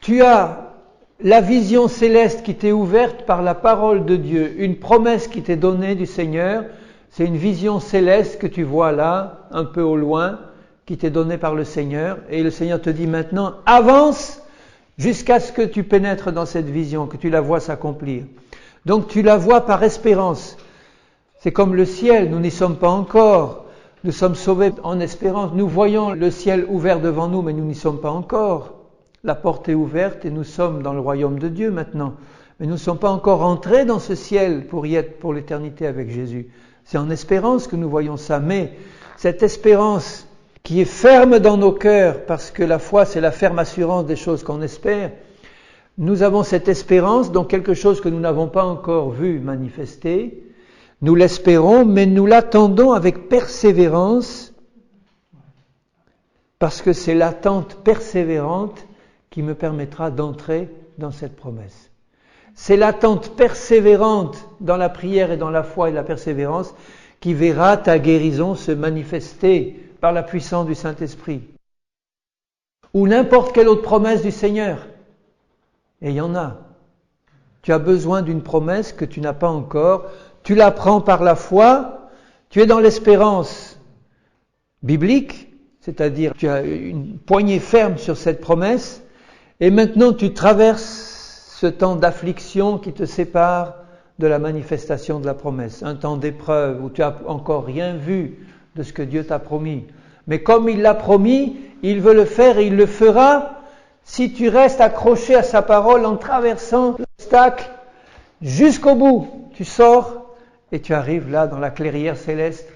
Tu as la vision céleste qui t'est ouverte par la parole de Dieu, une promesse qui t'est donnée du Seigneur. C'est une vision céleste que tu vois là, un peu au loin, qui t'est donnée par le Seigneur. Et le Seigneur te dit maintenant, avance jusqu'à ce que tu pénètres dans cette vision, que tu la vois s'accomplir. Donc tu la vois par espérance. C'est comme le ciel, nous n'y sommes pas encore. Nous sommes sauvés en espérance. Nous voyons le ciel ouvert devant nous, mais nous n'y sommes pas encore. La porte est ouverte et nous sommes dans le royaume de Dieu maintenant. Mais nous ne sommes pas encore entrés dans ce ciel pour y être pour l'éternité avec Jésus. C'est en espérance que nous voyons ça. Mais cette espérance qui est ferme dans nos cœurs, parce que la foi c'est la ferme assurance des choses qu'on espère, nous avons cette espérance dans quelque chose que nous n'avons pas encore vu manifester. Nous l'espérons, mais nous l'attendons avec persévérance, parce que c'est l'attente persévérante qui me permettra d'entrer dans cette promesse. C'est l'attente persévérante dans la prière et dans la foi et la persévérance qui verra ta guérison se manifester par la puissance du Saint-Esprit. Ou n'importe quelle autre promesse du Seigneur. Et il y en a. Tu as besoin d'une promesse que tu n'as pas encore. Tu la prends par la foi. Tu es dans l'espérance biblique, c'est-à-dire tu as une poignée ferme sur cette promesse. Et maintenant tu traverses ce temps d'affliction qui te sépare de la manifestation de la promesse. Un temps d'épreuve où tu n'as encore rien vu de ce que Dieu t'a promis. Mais comme il l'a promis, il veut le faire et il le fera si tu restes accroché à sa parole en traversant l'obstacle jusqu'au bout. Tu sors et tu arrives là dans la clairière céleste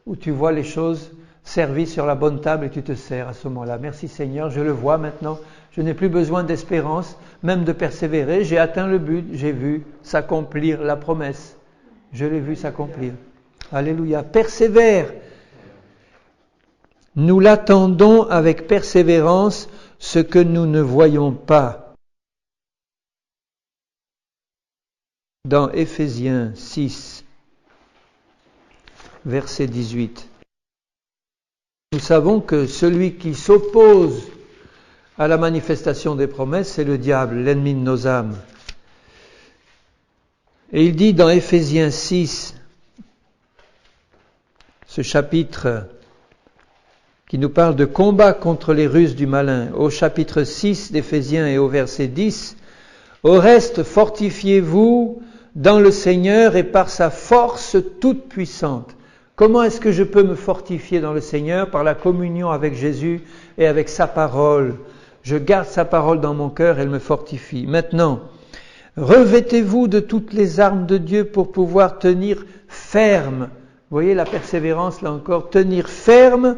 où tu vois les choses servies sur la bonne table et tu te sers à ce moment-là. Merci Seigneur, je le vois maintenant. Je n'ai plus besoin d'espérance, même de persévérer. J'ai atteint le but, j'ai vu s'accomplir la promesse. Je l'ai vu s'accomplir. Alléluia. Persévère. Nous l'attendons avec persévérance, ce que nous ne voyons pas. Dans Éphésiens 6, verset 18. Nous savons que celui qui s'oppose à la manifestation des promesses, c'est le diable, l'ennemi de nos âmes. Et il dit dans Éphésiens 6, ce chapitre qui nous parle de combat contre les ruses du malin, au chapitre 6 d'Éphésiens et au verset 10, « Au reste, fortifiez-vous dans le Seigneur et par sa force toute puissante. » Comment est-ce que je peux me fortifier dans le Seigneur? Par la communion avec Jésus et avec sa parole. Je garde sa parole dans mon cœur, elle me fortifie. Maintenant, revêtez-vous de toutes les armes de Dieu pour pouvoir tenir ferme. Vous voyez la persévérance là encore, tenir ferme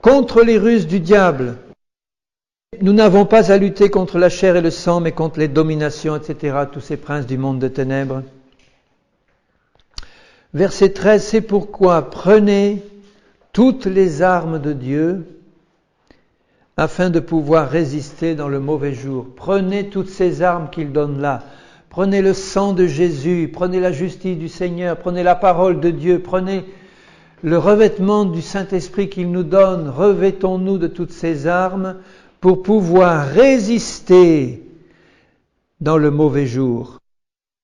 contre les ruses du diable. Nous n'avons pas à lutter contre la chair et le sang, mais contre les dominations, etc., tous ces princes du monde de ténèbres. Verset 13, c'est pourquoi prenez toutes les armes de Dieu afin de pouvoir résister dans le mauvais jour. Prenez toutes ces armes qu'il donne là. Prenez le sang de Jésus, prenez la justice du Seigneur, prenez la parole de Dieu, prenez le revêtement du Saint-Esprit qu'il nous donne. Revêtons-nous de toutes ces armes pour pouvoir résister dans le mauvais jour.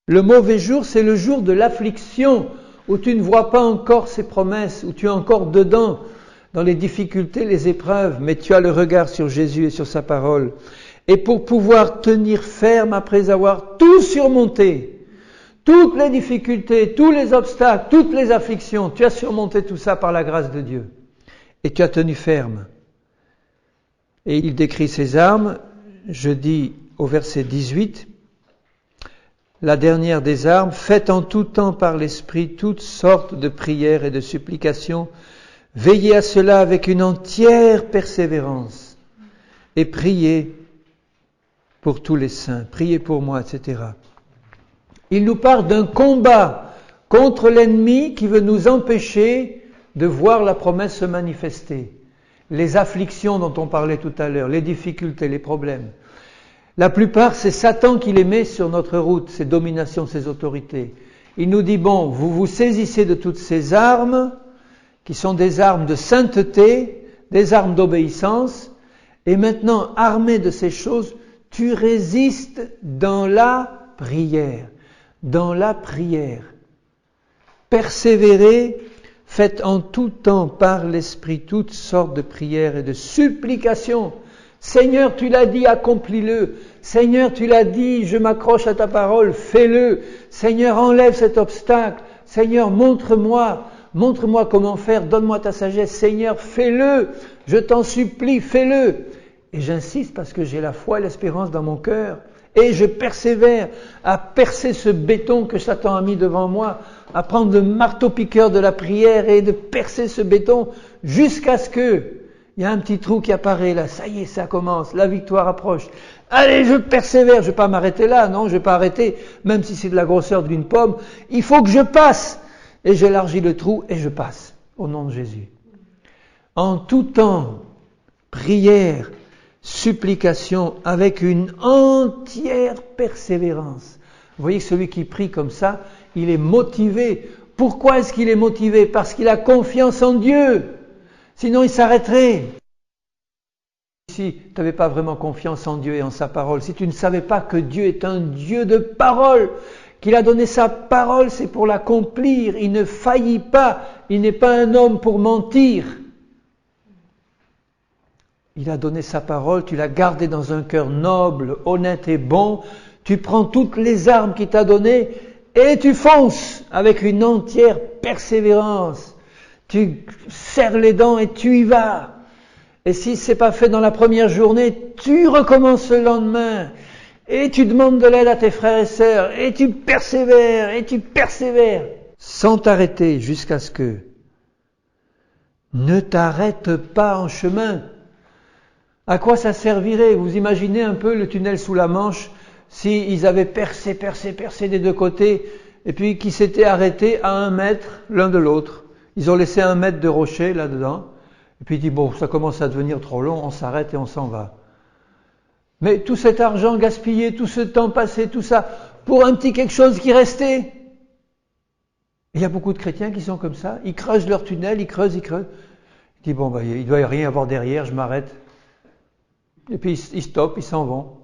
Le mauvais jour, c'est le jour de l'affliction, où tu ne vois pas encore ses promesses, où tu es encore dedans, dans les difficultés, les épreuves, mais tu as le regard sur Jésus et sur sa parole. Et pour pouvoir tenir ferme après avoir tout surmonté, toutes les difficultés, tous les obstacles, toutes les afflictions, tu as surmonté tout ça par la grâce de Dieu. Et tu as tenu ferme. Et il décrit ses armes, je dis au verset 18, la dernière des armes, faites en tout temps par l'Esprit toutes sortes de prières et de supplications, veillez à cela avec une entière persévérance et priez pour tous les saints, priez pour moi, etc. Il nous parle d'un combat contre l'ennemi qui veut nous empêcher de voir la promesse se manifester. Les afflictions dont on parlait tout à l'heure, les difficultés, les problèmes. La plupart, c'est Satan qui les met sur notre route, ses dominations, ses autorités. Il nous dit, bon, vous vous saisissez de toutes ces armes, qui sont des armes de sainteté, des armes d'obéissance, et maintenant, armé de ces choses, tu résistes dans la prière. Dans la prière. Persévérez, faites en tout temps par l'Esprit toutes sortes de prières et de supplications. Seigneur, tu l'as dit, accomplis-le. Seigneur, tu l'as dit, je m'accroche à ta parole, fais-le. Seigneur, enlève cet obstacle. Seigneur, montre-moi comment faire, donne-moi ta sagesse. Seigneur, fais-le, je t'en supplie, fais-le. Et j'insiste parce que j'ai la foi et l'espérance dans mon cœur. Et je persévère à percer ce béton que Satan a mis devant moi, à prendre le marteau-piqueur de la prière et de percer ce béton jusqu'à ce que il y a un petit trou qui apparaît là. Ça y est, ça commence, la victoire approche. Allez, je persévère, je ne vais pas m'arrêter là, non, je ne vais pas arrêter, même si c'est de la grosseur d'une pomme. Il faut que je passe. Et j'élargis le trou et je passe, au nom de Jésus. En tout temps, prière, supplication, avec une entière persévérance. Vous voyez que celui qui prie comme ça, il est motivé. Pourquoi est-ce qu'il est motivé? Parce qu'il a confiance en Dieu. Sinon, il s'arrêterait. Si tu n'avais pas vraiment confiance en Dieu et en sa parole, si tu ne savais pas que Dieu est un Dieu de parole, qu'il a donné sa parole, c'est pour l'accomplir. Il ne faillit pas. Il n'est pas un homme pour mentir. Il a donné sa parole, tu l'as gardée dans un cœur noble, honnête et bon. Tu prends toutes les armes qu'il t'a données et tu fonces avec une entière persévérance. Tu serres les dents et tu y vas. Et si c'est pas fait dans la première journée, tu recommences le lendemain. Et tu demandes de l'aide à tes frères et sœurs. Et tu persévères, sans t'arrêter jusqu'à ce que ne t'arrête pas en chemin. À quoi ça servirait? Vous imaginez un peu le tunnel sous la Manche, s'ils avaient percé des deux côtés, et puis qu'ils s'étaient arrêtés à 1 mètre l'un de l'autre. Ils ont laissé 1 mètre de rocher là-dedans, et puis ils disent, bon, ça commence à devenir trop long, on s'arrête et on s'en va. Mais tout cet argent gaspillé, tout ce temps passé, tout ça, pour un petit quelque chose qui restait. Il y a beaucoup de chrétiens qui sont comme ça, ils creusent leur tunnel, ils creusent. Ils disent, bon, il doit y rien avoir derrière, je m'arrête. Et puis ils stoppent, ils s'en vont.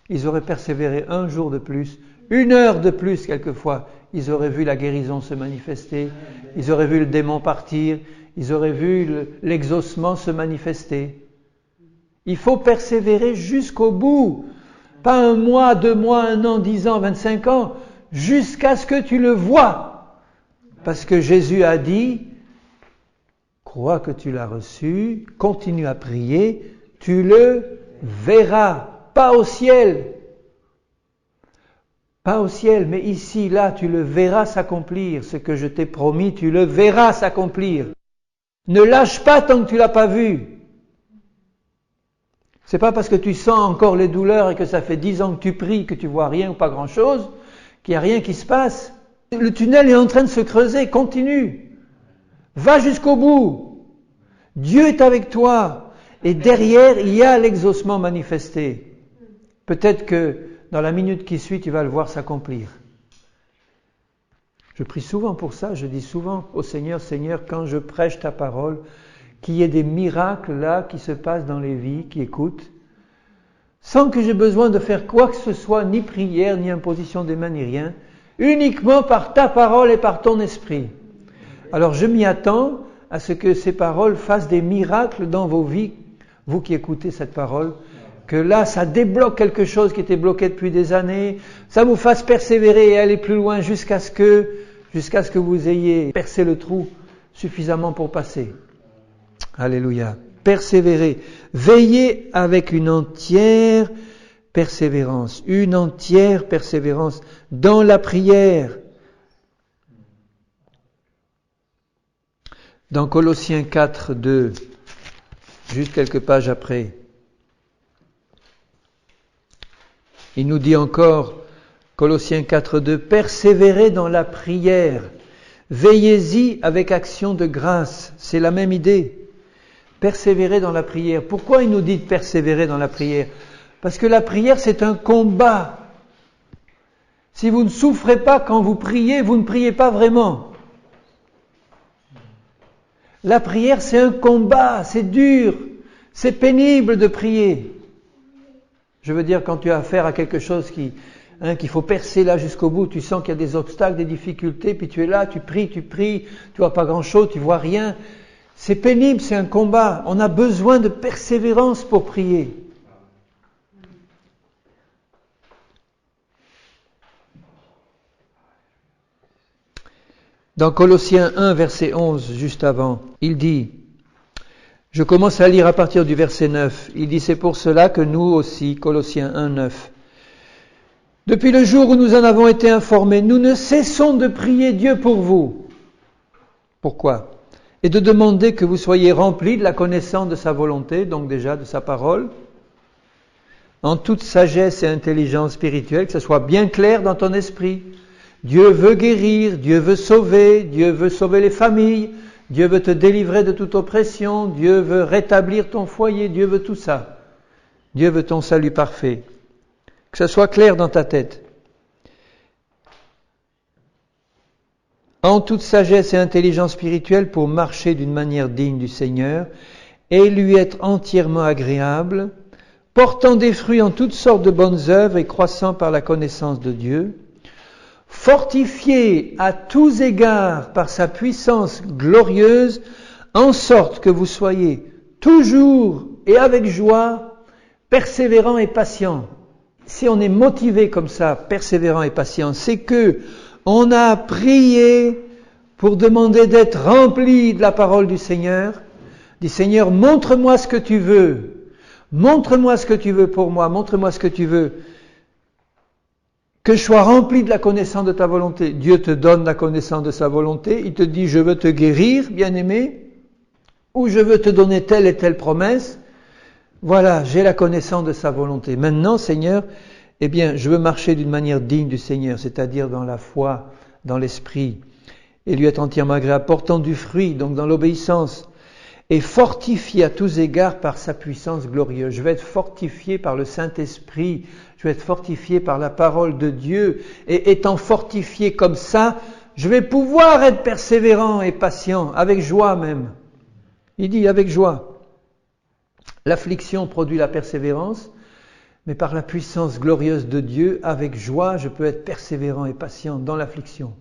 Ils auraient persévéré 1 jour de plus, 1 heure de plus quelquefois. Ils auraient vu la guérison se manifester, ils auraient vu le démon partir, ils auraient vu l'exaucement se manifester. Il faut persévérer jusqu'au bout. Pas 1 mois, 2 mois, 1 an, 10 ans, 25 ans, jusqu'à ce que tu le vois. Parce que Jésus a dit, crois que tu l'as reçu, continue à prier, tu le verras, pas au ciel. Pas au ciel, mais ici, là, tu le verras s'accomplir. Ce que je t'ai promis, tu le verras s'accomplir. Ne lâche pas tant que tu l'as pas vu. C'est pas parce que tu sens encore les douleurs et que ça fait 10 ans que tu pries, que tu vois rien ou pas grand chose, qu'il n'y a rien qui se passe. Le tunnel est en train de se creuser, continue. Va jusqu'au bout. Dieu est avec toi. Et derrière, il y a l'exaucement manifesté. Peut-être que dans la minute qui suit, tu vas le voir s'accomplir. Je prie souvent pour ça, je dis souvent au Seigneur, Seigneur, quand je prêche ta parole, qu'il y ait des miracles là qui se passent dans les vies, qui écoutent, sans que j'ai besoin de faire quoi que ce soit, ni prière, ni imposition des mains, ni rien, uniquement par ta parole et par ton esprit. Alors je m'y attends à ce que ces paroles fassent des miracles dans vos vies, vous qui écoutez cette parole, que là, ça débloque quelque chose qui était bloqué depuis des années, ça vous fasse persévérer et aller plus loin jusqu'à ce que vous ayez percé le trou suffisamment pour passer. Alléluia. Persévérez. Veillez avec une entière persévérance dans la prière. Dans Colossiens 4, 2, juste quelques pages après, il nous dit encore, Colossiens 4, 2, persévérez dans la prière, veillez-y avec action de grâce. C'est la même idée. Persévérer dans la prière. Pourquoi il nous dit de persévérer dans la prière? Parce que la prière, c'est un combat. Si vous ne souffrez pas quand vous priez, vous ne priez pas vraiment. La prière, c'est un combat, c'est dur, c'est pénible de prier. Je veux dire, quand tu as affaire à quelque chose qu'il faut percer là jusqu'au bout, tu sens qu'il y a des obstacles, des difficultés, puis tu es là, tu pries, tu vois pas grand-chose, tu vois rien. C'est pénible, c'est un combat. On a besoin de persévérance pour prier. Dans Colossiens 1, verset 11, juste avant, il dit, je commence à lire à partir du verset 9, il dit, c'est pour cela que nous aussi, Colossiens 1, 9, depuis le jour où nous en avons été informés, nous ne cessons de prier Dieu pour vous. Pourquoi ? Et de demander que vous soyez remplis de la connaissance de sa volonté, donc déjà de sa parole, en toute sagesse et intelligence spirituelle, que ce soit bien clair dans ton esprit. Dieu veut guérir, Dieu veut sauver les familles, Dieu veut te délivrer de toute oppression, Dieu veut rétablir ton foyer, Dieu veut tout ça. Dieu veut ton salut parfait. Que ce soit clair dans ta tête. En toute sagesse et intelligence spirituelle pour marcher d'une manière digne du Seigneur et lui être entièrement agréable, portant des fruits en toutes sortes de bonnes œuvres et croissant par la connaissance de Dieu, fortifié à tous égards par sa puissance glorieuse, en sorte que vous soyez toujours et avec joie, persévérants et patients. Si on est motivé comme ça, persévérant et patient, c'est que on a prié pour demander d'être rempli de la parole du Seigneur. Dit Seigneur, montre-moi ce que tu veux. Montre-moi ce que tu veux pour moi. Montre-moi ce que tu veux. Que je sois rempli de la connaissance de ta volonté. Dieu te donne la connaissance de sa volonté. Il te dit, je veux te guérir, bien-aimé. Ou je veux te donner telle et telle promesse. Voilà, j'ai la connaissance de sa volonté. Maintenant, Seigneur, eh bien, je veux marcher d'une manière digne du Seigneur, c'est-à-dire dans la foi, dans l'esprit, et lui être entièrement agréable, portant du fruit, donc dans l'obéissance, et fortifié à tous égards par sa puissance glorieuse. Je vais être fortifié par le Saint-Esprit, je vais être fortifié par la parole de Dieu, et étant fortifié comme ça, je vais pouvoir être persévérant et patient, avec joie même. Il dit avec joie. L'affliction produit la persévérance, mais par la puissance glorieuse de Dieu, avec joie, je peux être persévérant et patient dans l'affliction.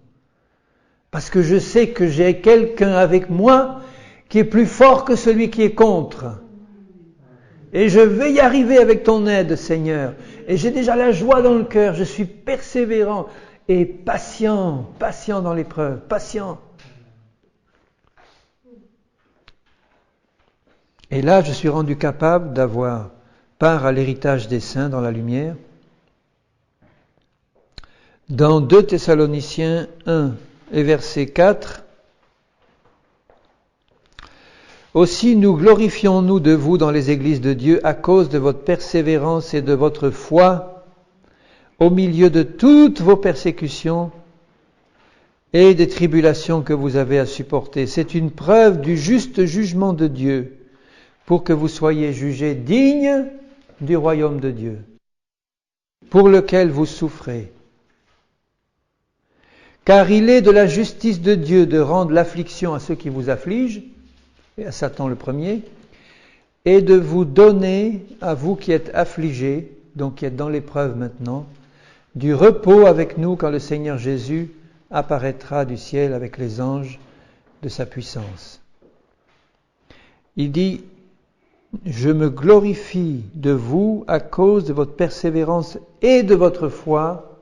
Parce que je sais que j'ai quelqu'un avec moi qui est plus fort que celui qui est contre. Et je vais y arriver avec ton aide, Seigneur. Et j'ai déjà la joie dans le cœur, je suis persévérant et patient dans l'épreuve, patient. Et là, je suis rendu capable d'avoir part à l'héritage des saints dans la lumière. Dans 2 Thessaloniciens 1 et verset 4, aussi nous glorifions-nous de vous dans les églises de Dieu à cause de votre persévérance et de votre foi au milieu de toutes vos persécutions et des tribulations que vous avez à supporter. C'est une preuve du juste jugement de Dieu pour que vous soyez jugés dignes du royaume de Dieu, pour lequel vous souffrez. Car il est de la justice de Dieu de rendre l'affliction à ceux qui vous affligent, et à Satan le premier, et de vous donner, à vous qui êtes affligés, donc qui êtes dans l'épreuve maintenant, du repos avec nous quand le Seigneur Jésus apparaîtra du ciel avec les anges de sa puissance. Il dit, je me glorifie de vous à cause de votre persévérance et de votre foi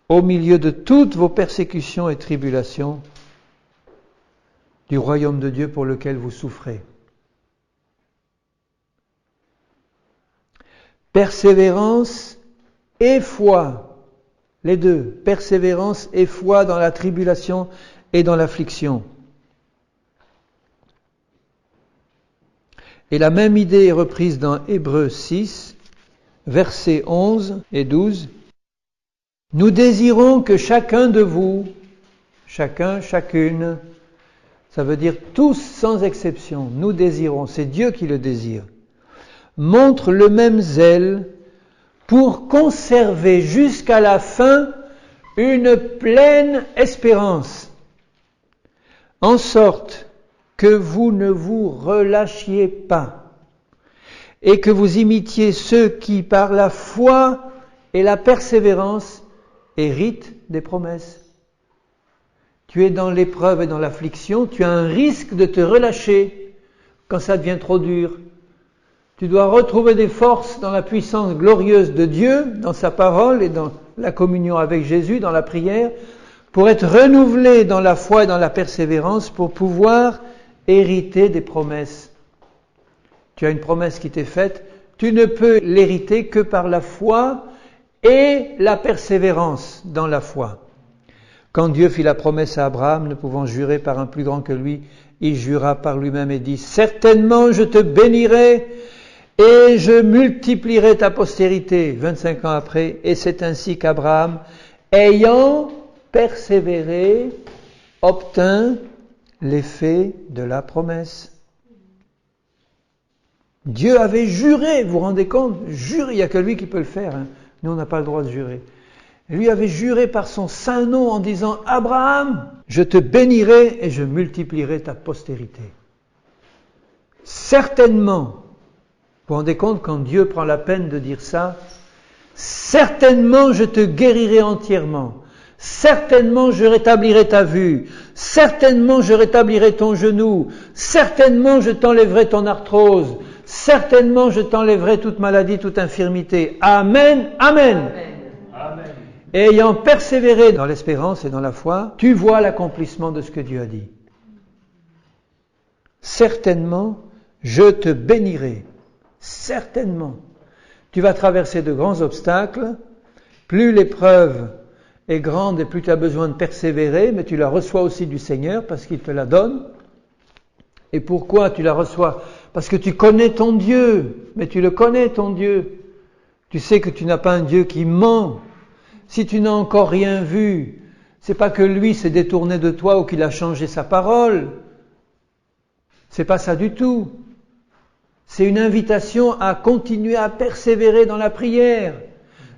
au milieu de toutes vos persécutions et tribulations du royaume de Dieu pour lequel vous souffrez. Persévérance et foi, les deux, persévérance et foi dans la tribulation et dans l'affliction. Et la même idée est reprise dans Hébreux 6, versets 11 et 12. Nous désirons que chacun de vous, chacun, chacune, ça veut dire tous sans exception, nous désirons, c'est Dieu qui le désire, montre le même zèle pour conserver jusqu'à la fin une pleine espérance, en sorte que vous ne vous relâchiez pas et que vous imitiez ceux qui, par la foi et la persévérance, héritent des promesses. Tu es dans l'épreuve et dans l'affliction, tu as un risque de te relâcher quand ça devient trop dur. Tu dois retrouver des forces dans la puissance glorieuse de Dieu, dans sa parole et dans la communion avec Jésus, dans la prière, pour être renouvelé dans la foi et dans la persévérance, pour pouvoir hériter des promesses. Tu as une promesse qui t'est faite, tu ne peux l'hériter que par la foi et la persévérance dans la foi. Quand Dieu fit la promesse à Abraham, ne pouvant jurer par un plus grand que lui, il jura par lui-même et dit « Certainement je te bénirai et je multiplierai ta postérité. » 25 ans après, et c'est ainsi qu'Abraham, ayant persévéré, obtint l'effet de la promesse. Dieu avait juré, vous vous rendez compte? Jure, il n'y a que lui qui peut le faire. Nous, on n'a pas le droit de jurer. Lui avait juré par son saint nom en disant « Abraham, je te bénirai et je multiplierai ta postérité. » Certainement, vous vous rendez compte quand Dieu prend la peine de dire ça, certainement je te guérirai entièrement, certainement je rétablirai ta vue, certainement je rétablirai ton genou, certainement je t'enlèverai ton arthrose, certainement je t'enlèverai toute maladie, toute infirmité. Amen, amen. Amen. Et ayant persévéré dans l'espérance et dans la foi, tu vois l'accomplissement de ce que Dieu a dit. Certainement, je te bénirai. Certainement. Tu vas traverser de grands obstacles. Plus l'épreuve est grande et plus tu as besoin de persévérer, mais tu la reçois aussi du Seigneur parce qu'il te la donne. Et pourquoi tu la reçois? Parce que tu connais ton Dieu. Mais tu le connais, ton Dieu. Tu sais que tu n'as pas un Dieu qui ment. Si tu n'as encore rien vu, c'est pas que lui s'est détourné de toi ou qu'il a changé sa parole. C'est pas ça du tout. C'est une invitation à continuer à persévérer dans la prière,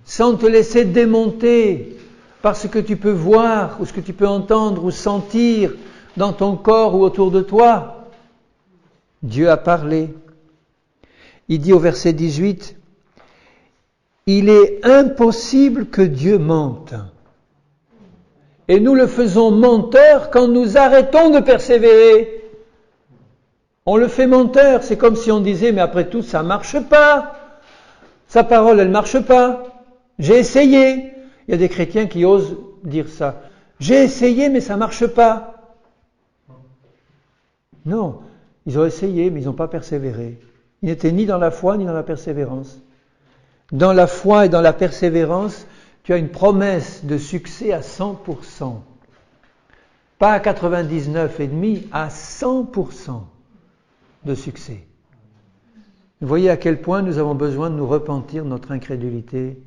sans te laisser démonter par ce que tu peux voir, ou ce que tu peux entendre, ou sentir dans ton corps ou autour de toi. Dieu a parlé. Il dit au verset 18, « Il est impossible que Dieu mente. Et nous le faisons menteur quand nous arrêtons de persévérer. » On le fait menteur, c'est comme si on disait, mais après tout, ça marche pas. Sa parole, elle marche pas. J'ai essayé. Il y a des chrétiens qui osent dire ça. J'ai essayé, mais ça marche pas. Non, ils ont essayé, mais ils n'ont pas persévéré. Ils n'étaient ni dans la foi, ni dans la persévérance. Dans la foi et dans la persévérance, tu as une promesse de succès à 100%. Pas à 99,5%, à 100%. De succès. Vous voyez à quel point nous avons besoin de nous repentir de notre incrédulité,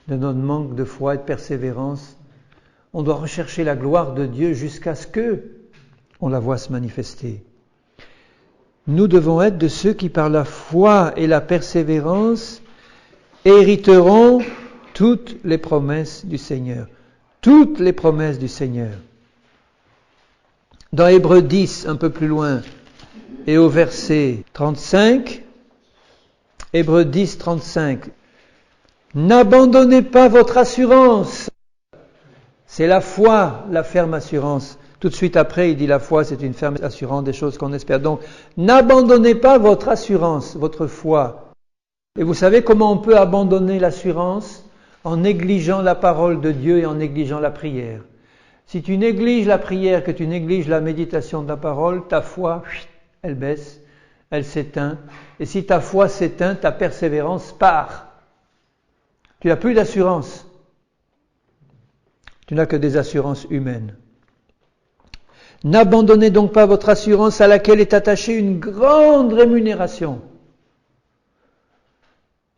de notre manque de foi et de persévérance. On doit rechercher la gloire de Dieu jusqu'à ce que on la voie se manifester. Nous devons être de ceux qui, par la foi et la persévérance, hériteront toutes les promesses du Seigneur. Toutes les promesses du Seigneur. Dans Hébreux 10, un peu plus loin, et au verset 35, Hébreux 10, 35, « N'abandonnez pas votre assurance. » C'est la foi, la ferme assurance. Tout de suite après, il dit la foi, c'est une ferme assurance des choses qu'on espère. Donc, n'abandonnez pas votre assurance, votre foi. Et vous savez comment on peut abandonner l'assurance? En négligeant la parole de Dieu et en négligeant la prière. Si tu négliges la prière, que tu négliges la méditation de la parole, ta foi, elle baisse, elle s'éteint. Et si ta foi s'éteint, ta persévérance part. Tu n'as plus d'assurance. Tu n'as que des assurances humaines. N'abandonnez donc pas votre assurance à laquelle est attachée une grande rémunération.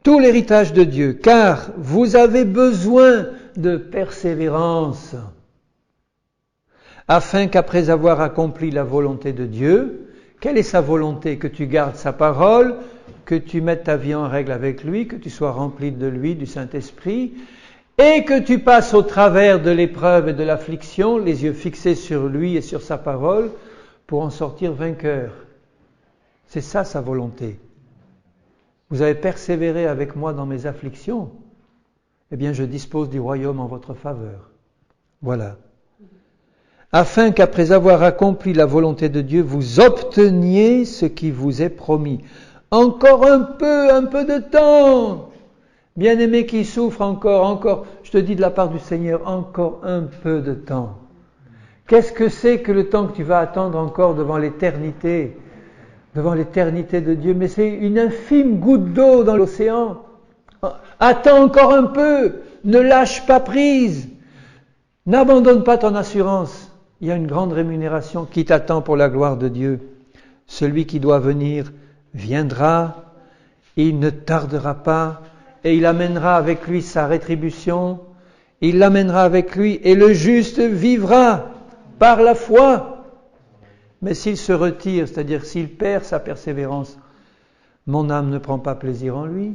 Tout l'héritage de Dieu, car vous avez besoin de persévérance, afin qu'après avoir accompli la volonté de Dieu, quelle est sa volonté? Que tu gardes sa parole, que tu mettes ta vie en règle avec lui, que tu sois rempli de lui, du Saint-Esprit, et que tu passes au travers de l'épreuve et de l'affliction, les yeux fixés sur lui et sur sa parole, pour en sortir vainqueur. C'est ça sa volonté. Vous avez persévéré avec moi dans mes afflictions, eh bien je dispose du royaume en votre faveur. Voilà. Afin qu'après avoir accompli la volonté de Dieu, vous obteniez ce qui vous est promis. Encore un peu de temps. Bien-aimé qui souffre encore, je te dis de la part du Seigneur, encore un peu de temps. Qu'est-ce que c'est que le temps que tu vas attendre encore devant l'éternité de Dieu? Mais c'est une infime goutte d'eau dans l'océan. Attends encore un peu, ne lâche pas prise, n'abandonne pas ton assurance. Il y a une grande rémunération qui t'attend pour la gloire de Dieu. Celui qui doit venir viendra, il ne tardera pas, et il amènera avec lui sa rétribution, il l'amènera avec lui, et le juste vivra par la foi. Mais s'il se retire, c'est-à-dire s'il perd sa persévérance, mon âme ne prend pas plaisir en lui.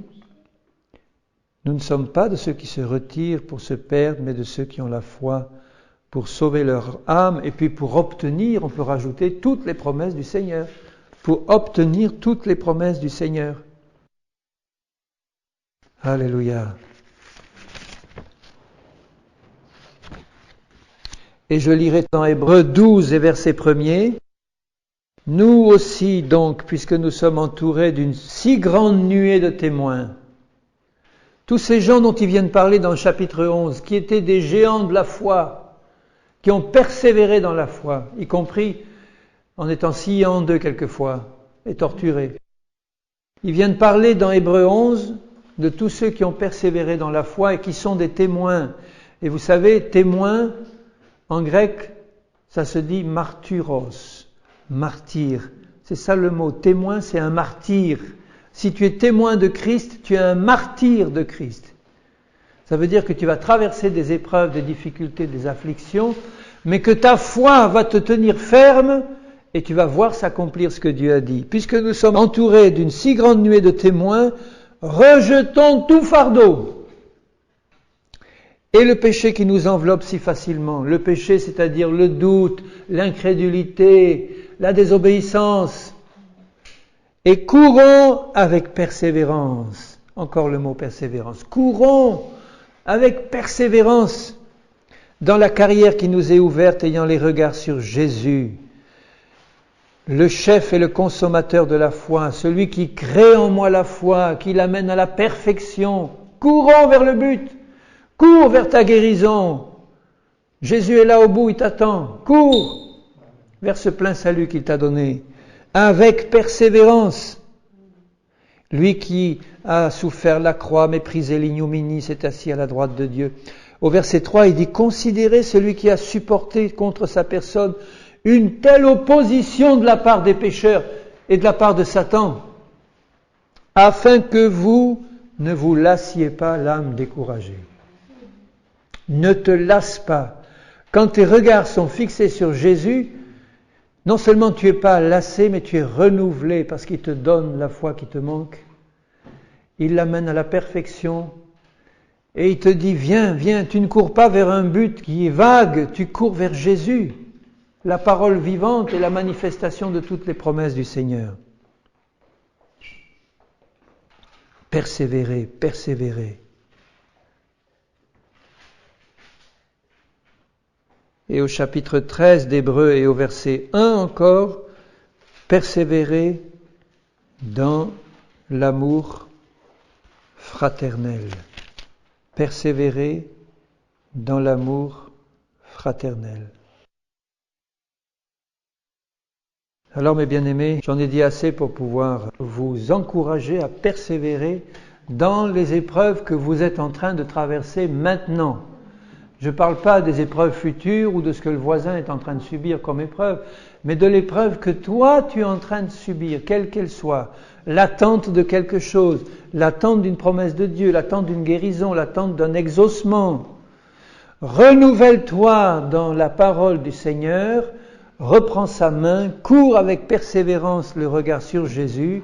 Nous ne sommes pas de ceux qui se retirent pour se perdre, mais de ceux qui ont la foi pour sauver leur âme, et puis pour obtenir, on peut rajouter, toutes les promesses du Seigneur. Pour obtenir toutes les promesses du Seigneur. Alléluia. Et je lirai dans Hébreux 12 et verset 1er. Nous aussi donc, puisque nous sommes entourés d'une si grande nuée de témoins, tous ces gens dont ils viennent parler dans le chapitre 11, qui étaient des géants de la foi, qui ont persévéré dans la foi, y compris en étant sciés en deux quelquefois et torturés. Ils viennent parler dans Hébreux 11 de tous ceux qui ont persévéré dans la foi et qui sont des témoins. Et vous savez, témoin, en grec, ça se dit martyros, martyr. C'est ça le mot. Témoin, c'est un martyr. Si tu es témoin de Christ, tu es un martyr de Christ. Ça veut dire que tu vas traverser des épreuves, des difficultés, des afflictions, mais que ta foi va te tenir ferme et tu vas voir s'accomplir ce que Dieu a dit. Puisque nous sommes entourés d'une si grande nuée de témoins, rejetons tout fardeau et le péché qui nous enveloppe si facilement. Le péché, c'est-à-dire le doute, l'incrédulité, la désobéissance. Et courons avec persévérance. Encore le mot persévérance. Courons avec persévérance dans la carrière qui nous est ouverte, ayant les regards sur Jésus, le chef et le consommateur de la foi, celui qui crée en moi la foi, qui l'amène à la perfection. Courons vers le but, cours vers ta guérison. Jésus est là au bout, il t'attend. Cours vers ce plein salut qu'il t'a donné, avec persévérance. Lui qui a souffert la croix, méprisé l'ignominie, s'est assis à la droite de Dieu. Au verset 3, il dit « Considérez celui qui a supporté contre sa personne une telle opposition de la part des pécheurs et de la part de Satan, afin que vous ne vous lassiez pas l'âme découragée. » Ne te lasse pas. Quand tes regards sont fixés sur Jésus, non seulement tu n'es pas lassé, mais tu es renouvelé parce qu'il te donne la foi qui te manque. Il l'amène à la perfection et il te dit, viens, viens, tu ne cours pas vers un but qui est vague, tu cours vers Jésus, la parole vivante et la manifestation de toutes les promesses du Seigneur. Persévérer, persévérer. Et au chapitre 13 d'Hébreux et au verset 1 encore, persévérer dans l'amour fraternel. Persévérer dans l'amour fraternel. Alors mes bien-aimés, j'en ai dit assez pour pouvoir vous encourager à persévérer dans les épreuves que vous êtes en train de traverser maintenant. Je ne parle pas des épreuves futures ou de ce que le voisin est en train de subir comme épreuve, mais de l'épreuve que toi tu es en train de subir, quelle qu'elle soit. L'attente de quelque chose, l'attente d'une promesse de Dieu, l'attente d'une guérison, l'attente d'un exaucement. Renouvelle-toi dans la parole du Seigneur, reprends sa main, cours avec persévérance le regard sur Jésus,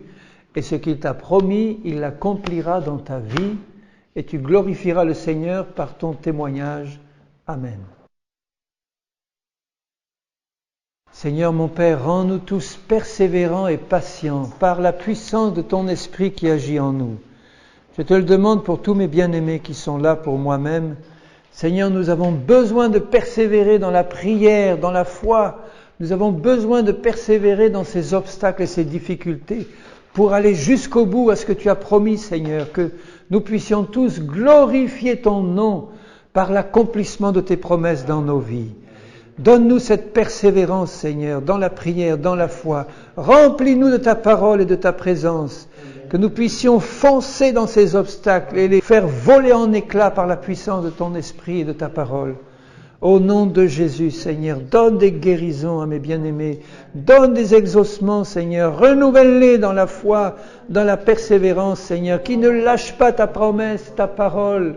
et ce qu'il t'a promis, il l'accomplira dans ta vie, et tu glorifieras le Seigneur par ton témoignage. Amen. Seigneur mon Père, rends-nous tous persévérants et patients par la puissance de ton Esprit qui agit en nous. Je te le demande pour tous mes bien-aimés qui sont là, pour moi-même. Seigneur, nous avons besoin de persévérer dans la prière, dans la foi. Nous avons besoin de persévérer dans ces obstacles et ces difficultés pour aller jusqu'au bout à ce que tu as promis, Seigneur, que nous puissions tous glorifier ton nom par l'accomplissement de tes promesses dans nos vies. Donne-nous cette persévérance, Seigneur, dans la prière, dans la foi. Remplis-nous de ta parole et de ta présence, que nous puissions foncer dans ces obstacles et les faire voler en éclats par la puissance de ton esprit et de ta parole. Au nom de Jésus, Seigneur, donne des guérisons à mes bien-aimés, donne des exaucements, Seigneur, renouvelle-les dans la foi, dans la persévérance, Seigneur, qui ne lâchent pas ta promesse, ta parole,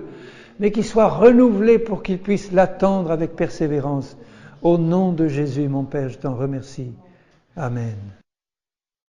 mais qui soient renouvelés pour qu'ils puissent l'attendre avec persévérance. Au nom de Jésus, mon Père, je t'en remercie. Amen.